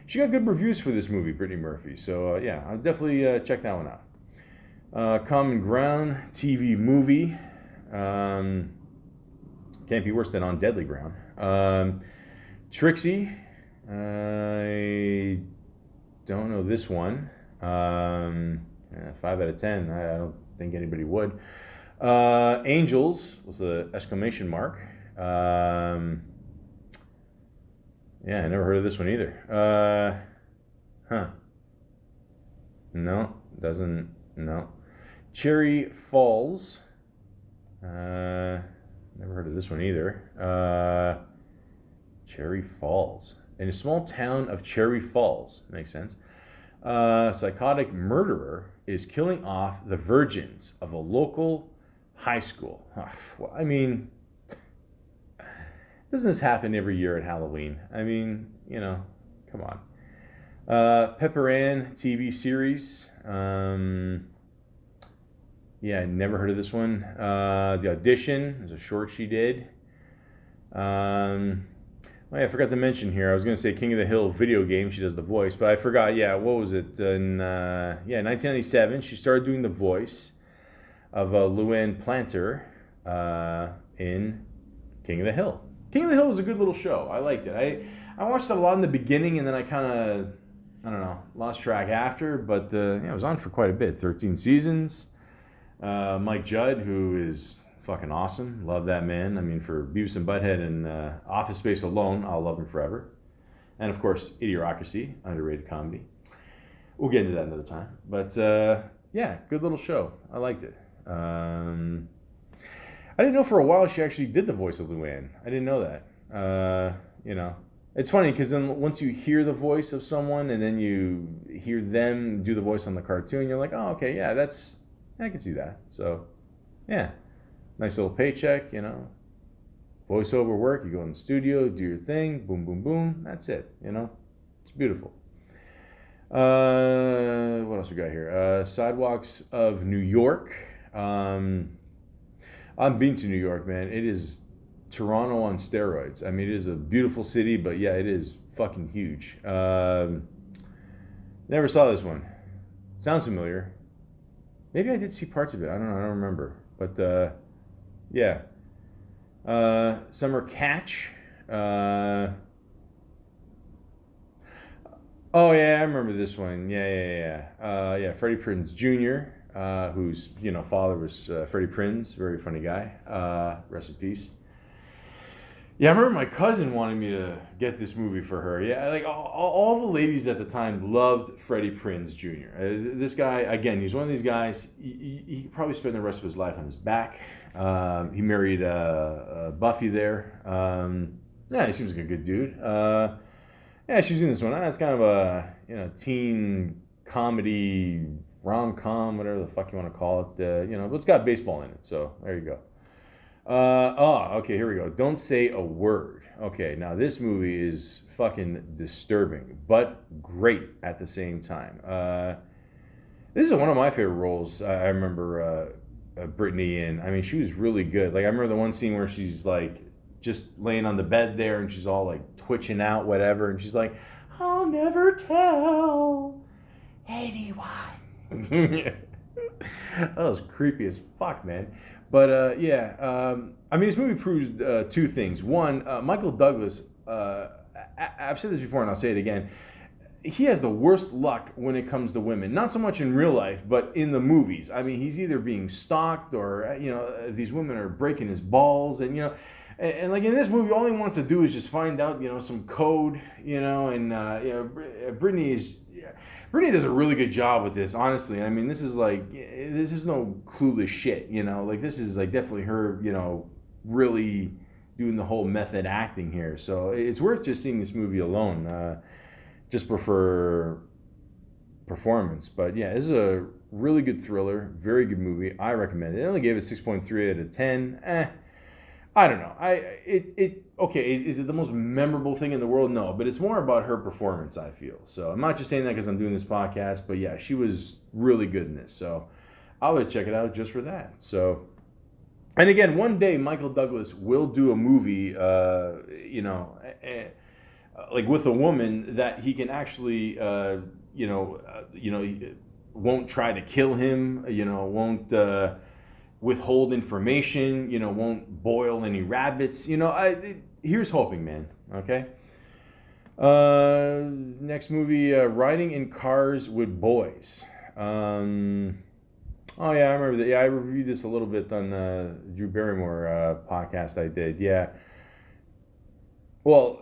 she got good reviews for this movie, Brittany Murphy. So yeah, I'll definitely check that one out. Common Ground TV movie. Can't be worse than On Deadly Ground. Trixie. I don't know this one. 5 out of 10. I don't think anybody would. Angels with the exclamation mark. Yeah, I never heard of this one either. No, no. Cherry Falls. Never heard of this one either. Cherry Falls. In a small town of Cherry Falls, makes sense. Psychotic murderer is killing off the virgins of a local high school. Well, I mean, doesn't this happen every year at Halloween? I mean, come on. Pepper Ann TV series. Yeah, I never heard of this one. The Audition is a short she did. Oh, yeah, I forgot to mention here. I was going to say King of the Hill video game. She does the voice, but I forgot. Yeah, what was it? In 1997, she started doing the voice of Luann Planter in King of the Hill. King of the Hill was a good little show. I liked it. I watched it a lot in the beginning, and then I kind of, I don't know, lost track after. But it was on for quite a bit. 13 seasons. Mike Judd, who is fucking awesome. Love that man. I mean, for Beavis and Butthead and Office Space alone, I'll love him forever. And of course, Idiocracy, underrated comedy. We'll get into that another time. But yeah, good little show. I liked it. I didn't know for a while she actually did the voice of Luann. I didn't know that. It's funny because then once you hear the voice of someone and then you hear them do the voice on the cartoon, you're like, oh, okay, yeah, I can see that. So, yeah. Nice little paycheck, Voiceover work, you go in the studio, do your thing, boom, boom, boom. That's it. It's beautiful. What else we got here? Sidewalks of New York. I've been to New York, man. It is Toronto on steroids. I mean, it is a beautiful city, but yeah, it is fucking huge. Never saw this one. Sounds familiar. Maybe I did see parts of it. I don't know. I don't remember. But yeah. Summer Catch. Oh yeah, I remember this one. Yeah. Freddie Prinze Jr., whose father was Freddie Prinze, very funny guy. Rest in peace. Yeah, I remember my cousin wanted me to get this movie for her. Yeah, like all the ladies at the time loved Freddie Prinze Jr. This guy, again, he's one of these guys. He could probably spend the rest of his life on his back. He married Buffy there. Yeah, he seems like a good dude. Yeah, she's in this one. It's kind of a teen comedy, rom-com, whatever the fuck you want to call it. But it's got baseball in it, so there you go. Okay, here we go. Don't Say a Word. Okay, now this movie is fucking disturbing, but great at the same time. This is one of my favorite roles. I remember Brittany in. I mean, she was really good. Like, I remember the one scene where she's like just laying on the bed there and she's all like twitching out, whatever, and she's like, "I'll never tell anyone." That was creepy as fuck, man. But I mean, this movie proves two things. One, Michael Douglas, I've said this before and I'll say it again, he has the worst luck when it comes to women. Not so much in real life, but in the movies. I mean, he's either being stalked or, these women are breaking his balls. And, and like in this movie, all he wants to do is just find out, some code, and, Brittany does a really good job with this, honestly. I mean, this is no clueless shit, like this is like definitely her, really doing the whole method acting here. So it's worth just seeing this movie alone, just for performance. But yeah, this is a really good thriller, very good movie. I recommend it. I only gave it 6.3 out of 10. I don't know. Okay, is it the most memorable thing in the world? No, but it's more about her performance, I feel. So I'm not just saying that because I'm doing this podcast, but yeah, she was really good in this. So I would check it out just for that. So, and again, one day Michael Douglas will do a movie, like with a woman that he can actually, won't try to kill him, won't withhold information, won't boil any rabbits. Here's hoping, man. Okay. Next movie, Riding in Cars with Boys. Oh yeah, I remember that. Yeah, I reviewed this a little bit on the Drew Barrymore podcast I did. Yeah. Well,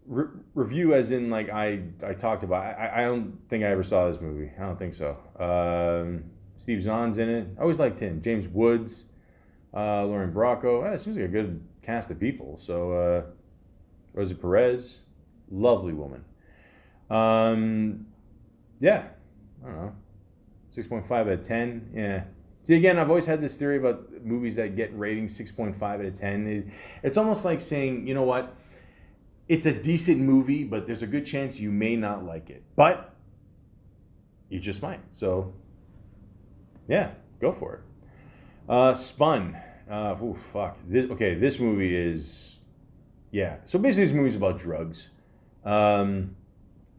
review as in like I talked about. I don't think I ever saw this movie. I don't think so. Steve Zahn's in it. I always liked him. James Woods, Lauren Bracco. It seems like a good cast of people. So Rosa Perez, lovely woman. Yeah, I don't know. 6.5 out of 10. Yeah. See, again, I've always had this theory about movies that get ratings 6.5 out of 10. It's almost like saying, you know what? It's a decent movie, but there's a good chance you may not like it. But you just might. So, yeah, go for it. Spun. Fuck. This movie is... Yeah. So basically, this movie's about drugs. A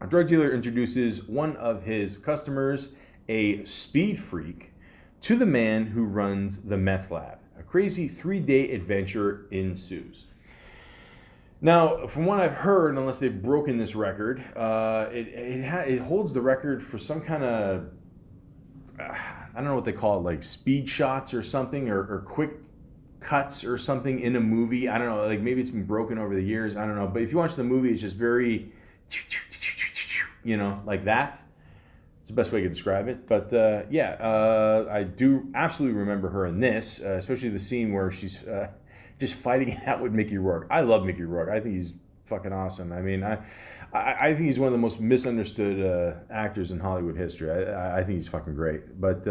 drug dealer introduces one of his customers, a speed freak, to the man who runs the meth lab. A crazy 3-day adventure ensues. Now, from what I've heard, unless they've broken this record, it holds the record for some kind of, I don't know what they call it, like speed shots or something, or quick cuts or something in a movie. I don't know, like maybe it's been broken over the years. I don't know. But if you watch the movie, it's just very, like that. It's the best way to describe it. But I do absolutely remember her in this, especially the scene where she's just fighting it out with Mickey Rourke. I love Mickey Rourke. I think he's fucking awesome. I mean, I think he's one of the most misunderstood actors in Hollywood history. I think he's fucking great. But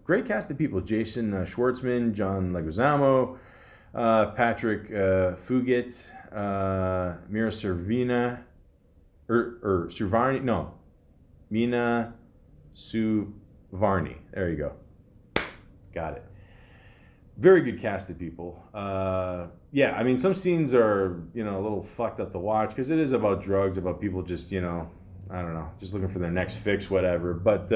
great cast of people. Jason Schwartzman, John Leguizamo, Patrick Fugit, Mira Servina, or Suvarni, no, Mina Suvarni. There you go. Got it. Very good cast of people. Yeah, I mean, some scenes are, a little fucked up to watch because it is about drugs, about people just, I don't know, just looking for their next fix, whatever. But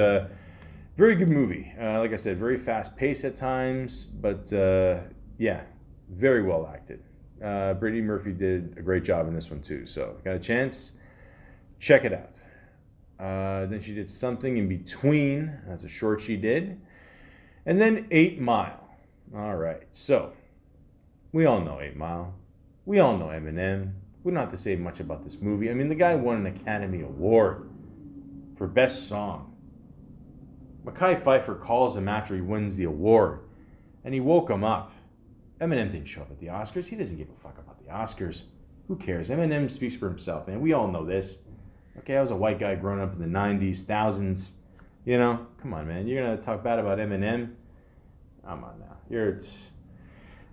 very good movie. Like I said, very fast paced at times, but yeah, very well acted. Brittany Murphy did a great job in this one too. So, got a chance, check it out. Then she did Something in Between. That's a short she did. And then 8 Mile. All right, so we all know 8 Mile. We all know Eminem. We don't have to say much about this movie. I mean, the guy won an Academy Award for Best Song. Mekhi Phifer calls him after he wins the award, and he woke him up. Eminem didn't show up at the Oscars. He doesn't give a fuck about the Oscars. Who cares? Eminem speaks for himself, man. We all know this. Okay, I was a white guy growing up in the 90s, thousands. Come on, man. You're going to talk bad about Eminem? Come on now.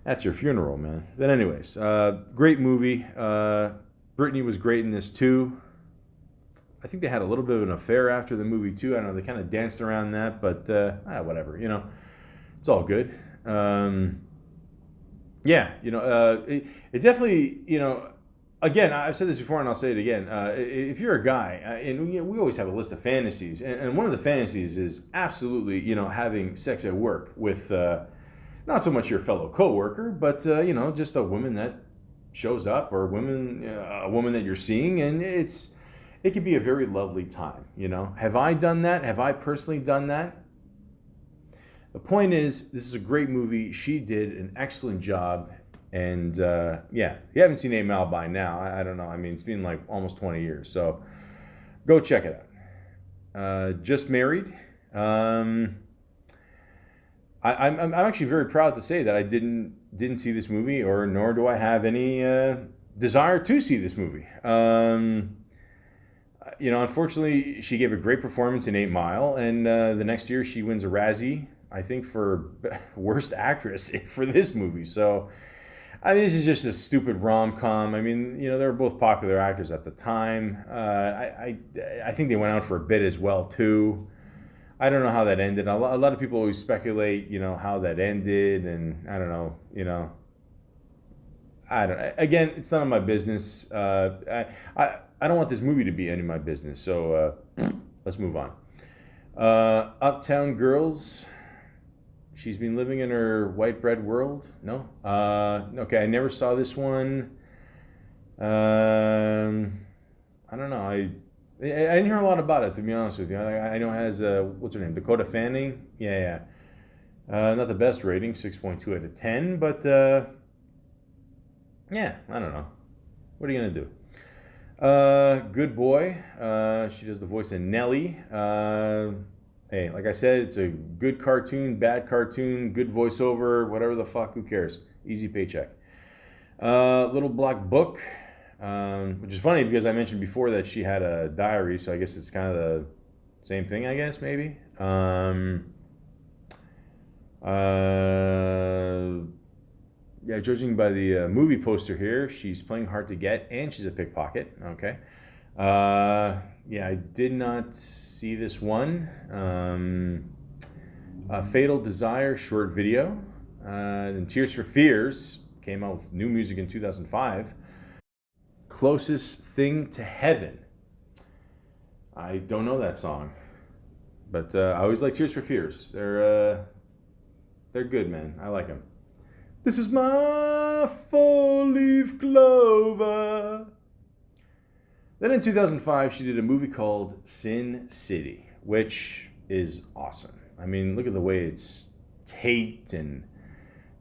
That's your funeral, man. But anyways, great movie. Brittany was great in this too. I think they had a little bit of an affair after the movie too. I don't know, they kind of danced around that, but whatever. It's all good. Yeah, it definitely, again, I've said this before and I'll say it again. If you're a guy, and we always have a list of fantasies, and one of the fantasies is absolutely, having sex at work with not so much your fellow coworker, but just a woman that shows up, or a woman that you're seeing, and it could be a very lovely time. Have I done that? Have I personally done that? The point is, this is a great movie. She did an excellent job. And yeah, if you haven't seen 8 Mile by now, I don't know. I mean, it's been like almost 20 years. So go check it out. Just Married. I'm actually very proud to say that I didn't see this movie, nor do I have any desire to see this movie. Unfortunately, she gave a great performance in 8 Mile, and the next year she wins a Razzie, I think, for Worst Actress for this movie. So, I mean, this is just a stupid rom-com. I mean, they were both popular actors at the time. I think they went out for a bit as well, too. I don't know how that ended. A lot of people always speculate, how that ended, and I don't know, Again, it's none of my business. I don't want this movie to be any of my business, so let's move on. Uptown Girls. She's been living in her white bread world. No? Okay, I never saw this one. I don't know. I didn't hear a lot about it, to be honest with you. I know it has, what's her name? Dakota Fanning? Yeah. Not the best rating, 6.2 out of 10, but yeah, I don't know. What are you going to do? Good Boy. She does the voice of Nellie. Hey, like I said, it's a good cartoon, bad cartoon, good voiceover, whatever the fuck, who cares? Easy paycheck. Little Black Book, which is funny because I mentioned before that she had a diary, so I guess it's kind of the same thing, I guess, maybe. Yeah, judging by the movie poster here, she's playing hard to get, and she's a pickpocket. Okay. Yeah, I did not see this one. Fatal Desire short video. Then Tears for Fears came out with new music in 2005. Closest Thing to Heaven. I don't know that song, but I always like Tears for Fears. They're good, man. I like them. This is my four-leaf clover. Then in 2005, she did a movie called Sin City, which is awesome. I mean, look at the way it's taped and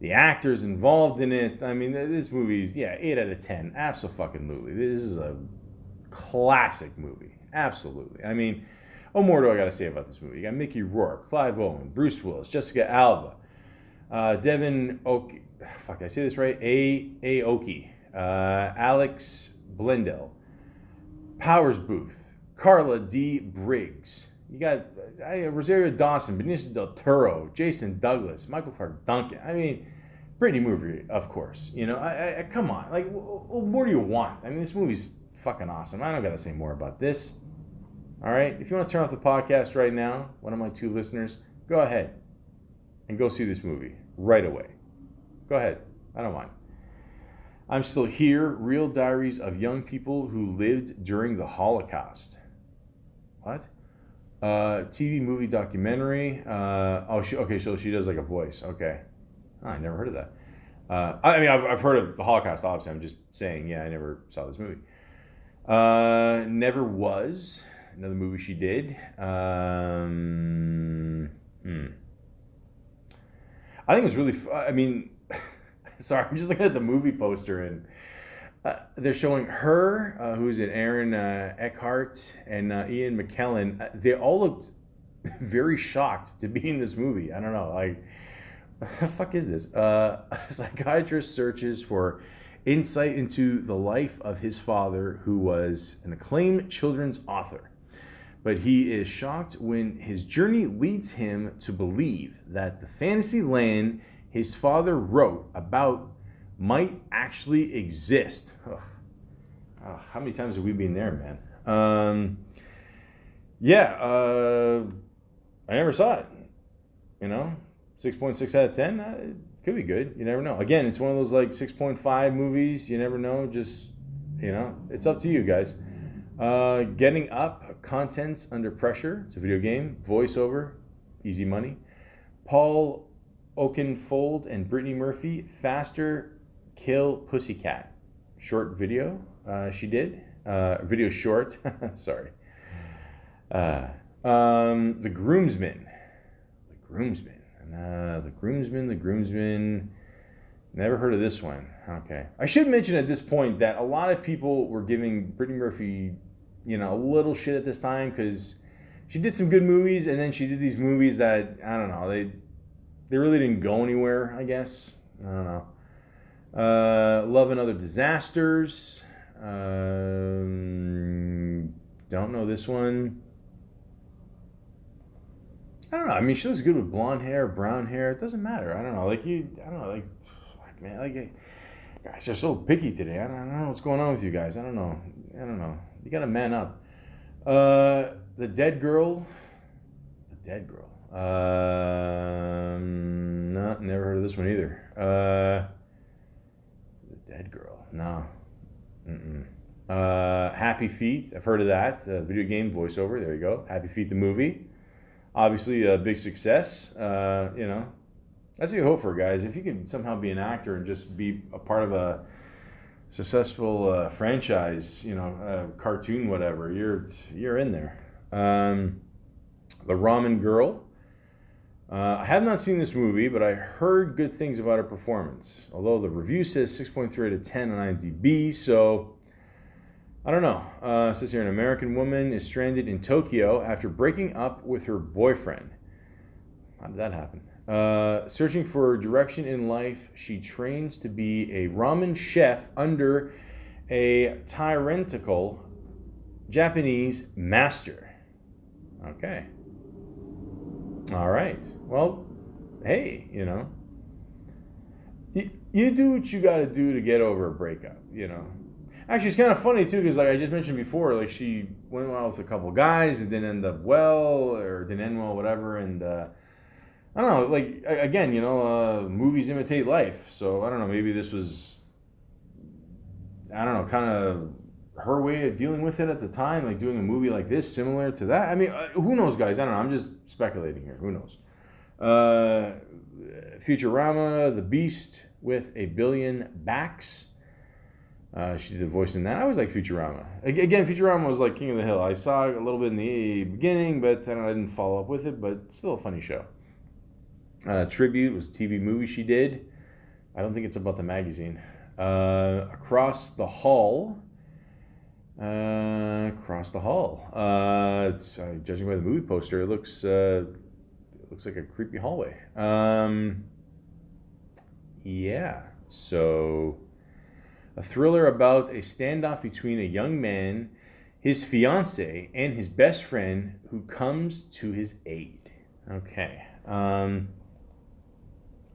the actors involved in it. I mean, this movie, 8 out of 10. Abso-fucking-lutely. This is a classic movie. Absolutely. I mean, what more do I got to say about this movie? You got Mickey Rourke, Clive Owen, Bruce Willis, Jessica Alba, Devin Oki. Fuck, I say this right? Aoki, Alex Blundell, Powers Booth, Carla D. Briggs. You got Rosario Dawson, Benicio del Toro, Jason Douglas, Michael Clark Duncan. I mean, Brittany movie, of course. You know, I come on. Like, what more do you want? I mean, this movie's fucking awesome. I don't got to say more about this. All right? If you want to turn off the podcast right now, one of my 2 listeners, go ahead and go see this movie right away. Go ahead. I don't mind. I'm Still Here, Real Diaries of Young People Who Lived During the Holocaust. What? TV movie documentary. Okay, so she does like a voice. Okay. Oh, I never heard of that. I mean, I've heard of the Holocaust, obviously. I'm just saying, yeah, I never saw this movie. Never Was, another movie she did. I think it's really, sorry, I'm just looking at the movie poster and they're showing her, who's in Aaron Eckhart and Ian McKellen. They all looked very shocked to be in this movie. I don't know, like, what the fuck is this? A psychiatrist searches for insight into the life of his father, who was an acclaimed children's author. But he is shocked when his journey leads him to believe that the fantasy land his father wrote about might actually exist. Ugh. Oh, how many times have we been there, man? I never saw it. You know, 6.6 out of 10. It could be good. You never know. Again, it's one of those like 6.5 movies. You never know. Just, you know, it's up to you guys. Getting Up, Contents Under Pressure. It's a video game. Voiceover, easy money. Paul Oakenfold and Brittany Murphy, Faster Kill Pussycat. Short video she did. Video short. Sorry. The Groomsman. The Groomsman. Never heard of this one. Okay. I should mention at this point that a lot of people were giving Brittany Murphy, you know, a little shit at this time because she did some good movies and then she did these movies that, I don't know, they really didn't go anywhere, I guess. I don't know. Love and Other Disasters. Don't know this one. I don't know. I mean, she looks good with blonde hair, brown hair. It doesn't matter. I don't know. Guys are so picky today. I don't know what's going on with you guys. I don't know. You got to man up. The Dead Girl. No, never heard of this one either. The Dead Girl. No. Happy Feet. I've heard of that. Video game voiceover. There you go. Happy Feet, the movie. Obviously, a big success. You know, that's what you hope for, guys. If you can somehow be an actor and just be a part of a successful franchise, you know, cartoon, whatever, you're in there. The Ramen Girl. I have not seen this movie, but I heard good things about her performance. Although the review says 6.3 out of 10 on IMDb, so I don't know. It says here, an American woman is stranded in Tokyo after breaking up with her boyfriend. How did that happen? Searching for direction in life, she trains to be a ramen chef under a tyrannical Japanese master. Okay. All right. Well, hey, you know, you do what you got to do to get over a breakup, you know. Actually, it's kind of funny, too, because like I just mentioned before, like she went out with a couple guys and didn't end up well, or didn't end well, whatever. And I don't know, like, again, you know, movies imitate life. So I don't know, maybe this was, I don't know, kind of her way of dealing with it at the time, like doing a movie like this, similar to that. I mean, who knows, guys? I don't know. I'm just speculating here. Who knows? Futurama, The Beast with a Billion Backs. She did a voice in that. I always like Futurama. Again, Futurama was like King of the Hill. I saw a little bit in the beginning, but I didn't follow up with it, but still a funny show. Tribute was a TV movie she did. I don't think it's about the magazine. Across the Hall. Judging by the movie poster, it looks like a creepy hallway. Yeah, so a thriller about a standoff between a young man, his fiance, and his best friend who comes to his aid. Okay.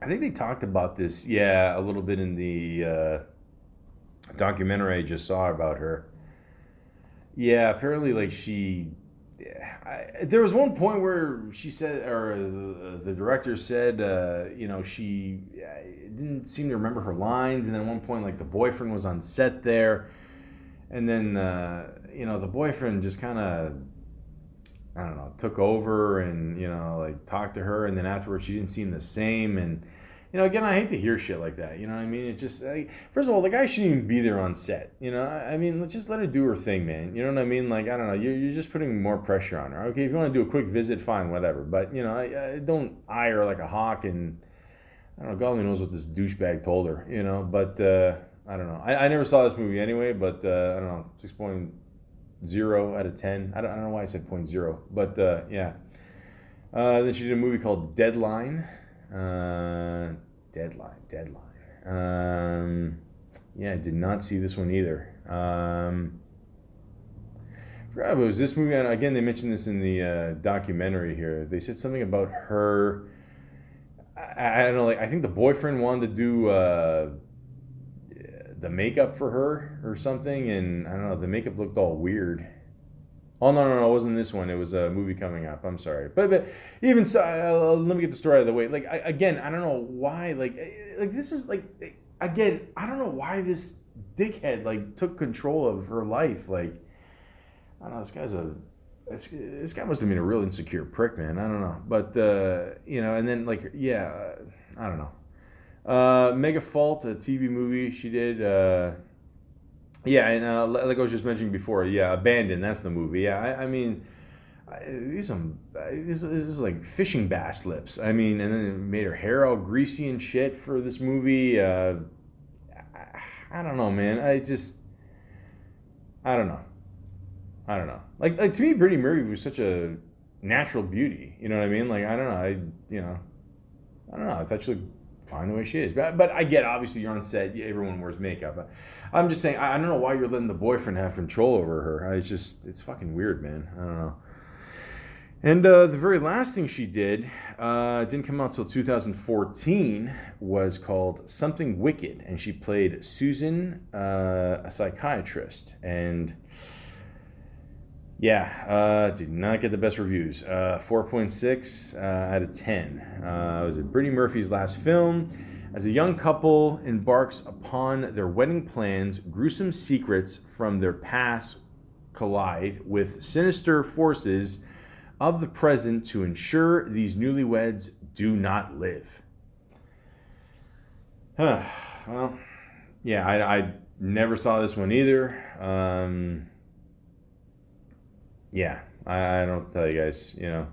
I think they talked about this, yeah, a little bit in the documentary I just saw about her. Yeah, apparently, like she, there was one point where she said, or the director said, she didn't seem to remember her lines, and then at one point, like the boyfriend was on set there, and then the boyfriend just kind of, I don't know, took over and like talked to her, and then afterwards she didn't seem the same, and again, I hate to hear shit like that. You know what I mean? It just, first of all, the guy shouldn't even be there on set. I mean, let's just let her do her thing, man. You know what I mean? Like, I don't know, you're just putting more pressure on her. Okay, if you want to do a quick visit, fine, whatever. But I don't eye her like a hawk, and I don't know, God only knows what this douchebag told her. But I don't know. I never saw this movie anyway, but I don't know, 6.0 out of 10. I don't know why I said point 0, but yeah. Then she did a movie called Deadline. Deadline. Yeah, I did not see this one either. Forgot if it was this movie. And again, they mentioned this in the documentary here. They said something about her. I don't know. Like, I think the boyfriend wanted to do the makeup for her or something, and I don't know. The makeup looked all weird. Oh, no, it wasn't this one. It was a movie coming up. I'm sorry, but even so, let me get the story out of the way. Like, again, I don't know why. Like this is like, again, I don't know why this dickhead like took control of her life. Like, I don't know. This guy must have been a real insecure prick, man. I don't know, but and then like, yeah, I don't know. Mega Fault, a TV movie she did. Yeah, and like I was just mentioning before, yeah, Abandoned, that's the movie. Yeah, I mean, this is like fishing bass lips. I mean, and then it made her hair all greasy and shit for this movie. I don't know, man. I don't know. I don't know. Like to me, Brittany Murphy was such a natural beauty. You know what I mean? Like, I don't know. I don't know. I thought she looked fine the way she is. But I get, obviously, you're on set. Everyone wears makeup. I'm just saying, I don't know why you're letting the boyfriend have control over her. It's fucking weird, man. I don't know. And the very last thing she did, didn't come out till 2014, was called Something Wicked. And she played Susan, a psychiatrist. And yeah, did not get the best reviews. 4.6 out of 10. It was Brittany Murphy's last film. As a young couple embarks upon their wedding plans, gruesome secrets from their past collide with sinister forces of the present to ensure these newlyweds do not live. Well, yeah, I never saw this one either. Yeah, I don't tell you guys, I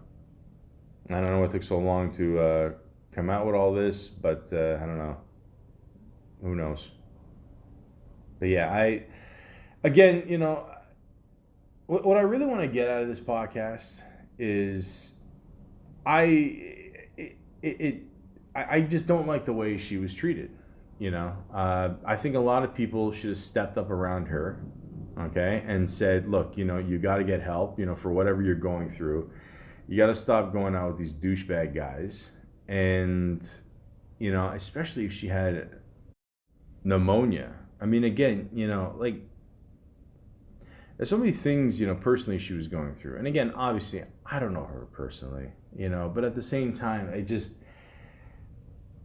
don't know what took so long to come out with all this, but I don't know. Who knows? But yeah, again, what I really want to get out of this podcast is I just don't like the way she was treated. I think a lot of people should have stepped up around her, okay, and said, look, you got to get help, for whatever you're going through. You got to stop going out with these douchebag guys. And, especially if she had pneumonia. I mean, again, like, there's so many things, personally she was going through. And again, obviously, I don't know her personally, but at the same time,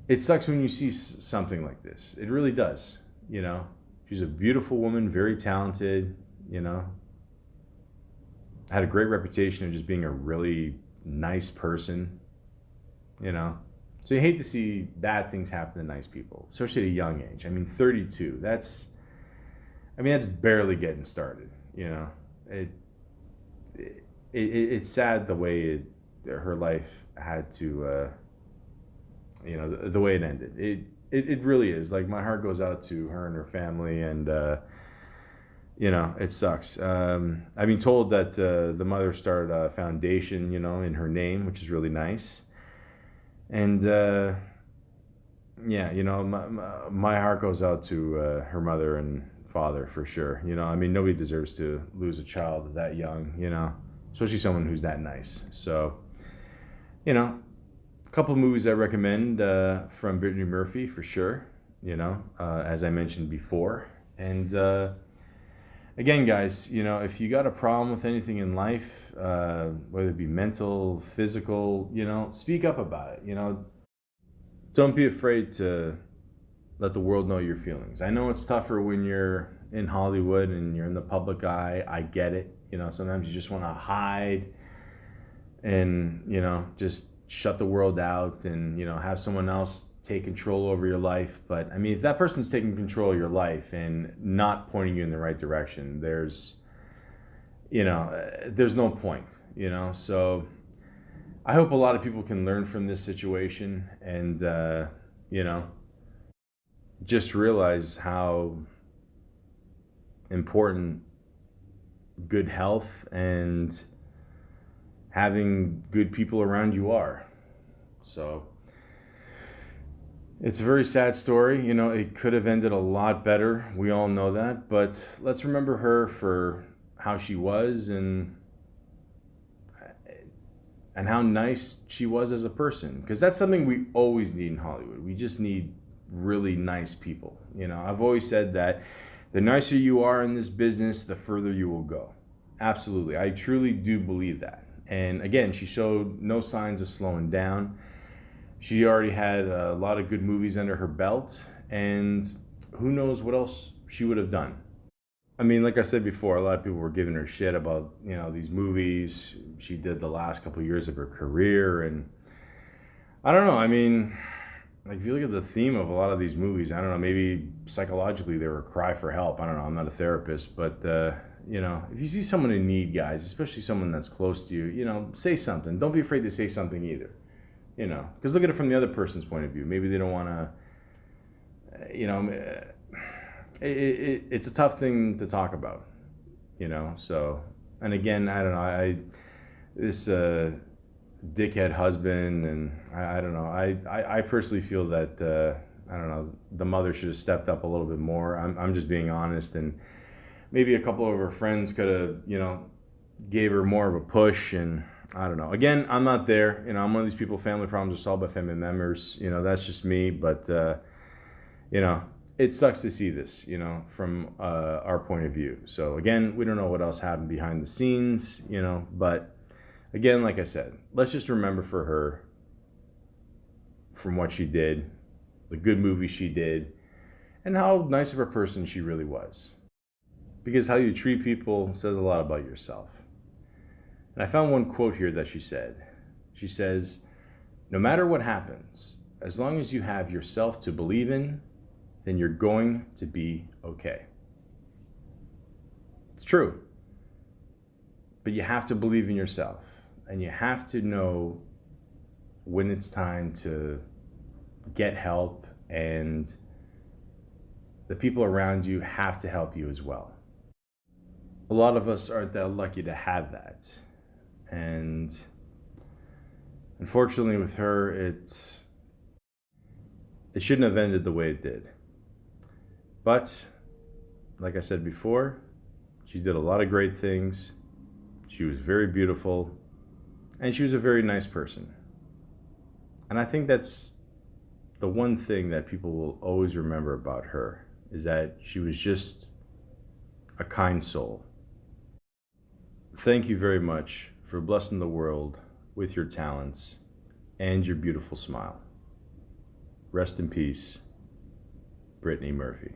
it sucks when you see something like this. It really does, She's a beautiful woman, very talented, had a great reputation of just being a really nice person, So you hate to see bad things happen to nice people, especially at a young age. I mean, 32, that's barely getting started, It's sad the way her life had to, the way it ended. It really is. Like, my heart goes out to her and her family, and it sucks. I've been told that the mother started a foundation, in her name, which is really nice. And yeah, my heart goes out to her mother and father for sure. Nobody deserves to lose a child that young, especially someone who's that nice. So, A couple of movies I recommend from Brittany Murphy for sure, as I mentioned before. And again, guys, if you got a problem with anything in life, whether it be mental, physical, speak up about it. Don't be afraid to let the world know your feelings. I know it's tougher when you're in Hollywood and you're in the public eye. I get it. Sometimes you just want to hide and, just shut the world out and, have someone else take control over your life. But I mean, if that person's taking control of your life and not pointing you in the right direction, there's no point, So I hope a lot of people can learn from this situation and, just realize how important good health and having good people around you are. So it's a very sad story. It could have ended a lot better. We all know that. But let's remember her for how she was and how nice she was as a person. Because that's something we always need in Hollywood. We just need really nice people. I've always said that the nicer you are in this business, the further you will go. Absolutely. I truly do believe that. And again, she showed no signs of slowing down. She already had a lot of good movies under her belt, and who knows what else she would have done. I mean, like I said before, a lot of people were giving her shit about, these movies she did the last couple of years of her career. And I don't know. I mean, like if you look at the theme of a lot of these movies, I don't know, maybe psychologically they were a cry for help. I don't know. I'm not a therapist, but, if you see someone in need, guys, especially someone that's close to you, say something. Don't be afraid to say something either, because look at it from the other person's point of view. Maybe they don't want to, it's a tough thing to talk about, so, and again, I don't know, this dickhead husband, and I don't know, I personally feel that, I don't know, the mother should have stepped up a little bit more. I'm just being honest, and maybe a couple of her friends could have, gave her more of a push, and I don't know. Again, I'm not there. I'm one of these people, family problems are solved by family members. That's just me. But, it sucks to see this, from our point of view. So, again, we don't know what else happened behind the scenes, But, again, like I said, let's just remember for her from what she did, the good movie she did, and how nice of a person she really was. Because how you treat people says a lot about yourself. And I found one quote here that she said. She says, "No matter what happens, as long as you have yourself to believe in, then you're going to be okay." It's true. But you have to believe in yourself. And you have to know when it's time to get help, and the people around you have to help you as well. A lot of us aren't that lucky to have that. And unfortunately with her, it shouldn't have ended the way it did. But like I said before, she did a lot of great things. She was very beautiful, and she was a very nice person. And I think that's the one thing that people will always remember about her, is that she was just a kind soul. Thank you very much for blessing the world with your talents and your beautiful smile. Rest in peace, Brittany Murphy.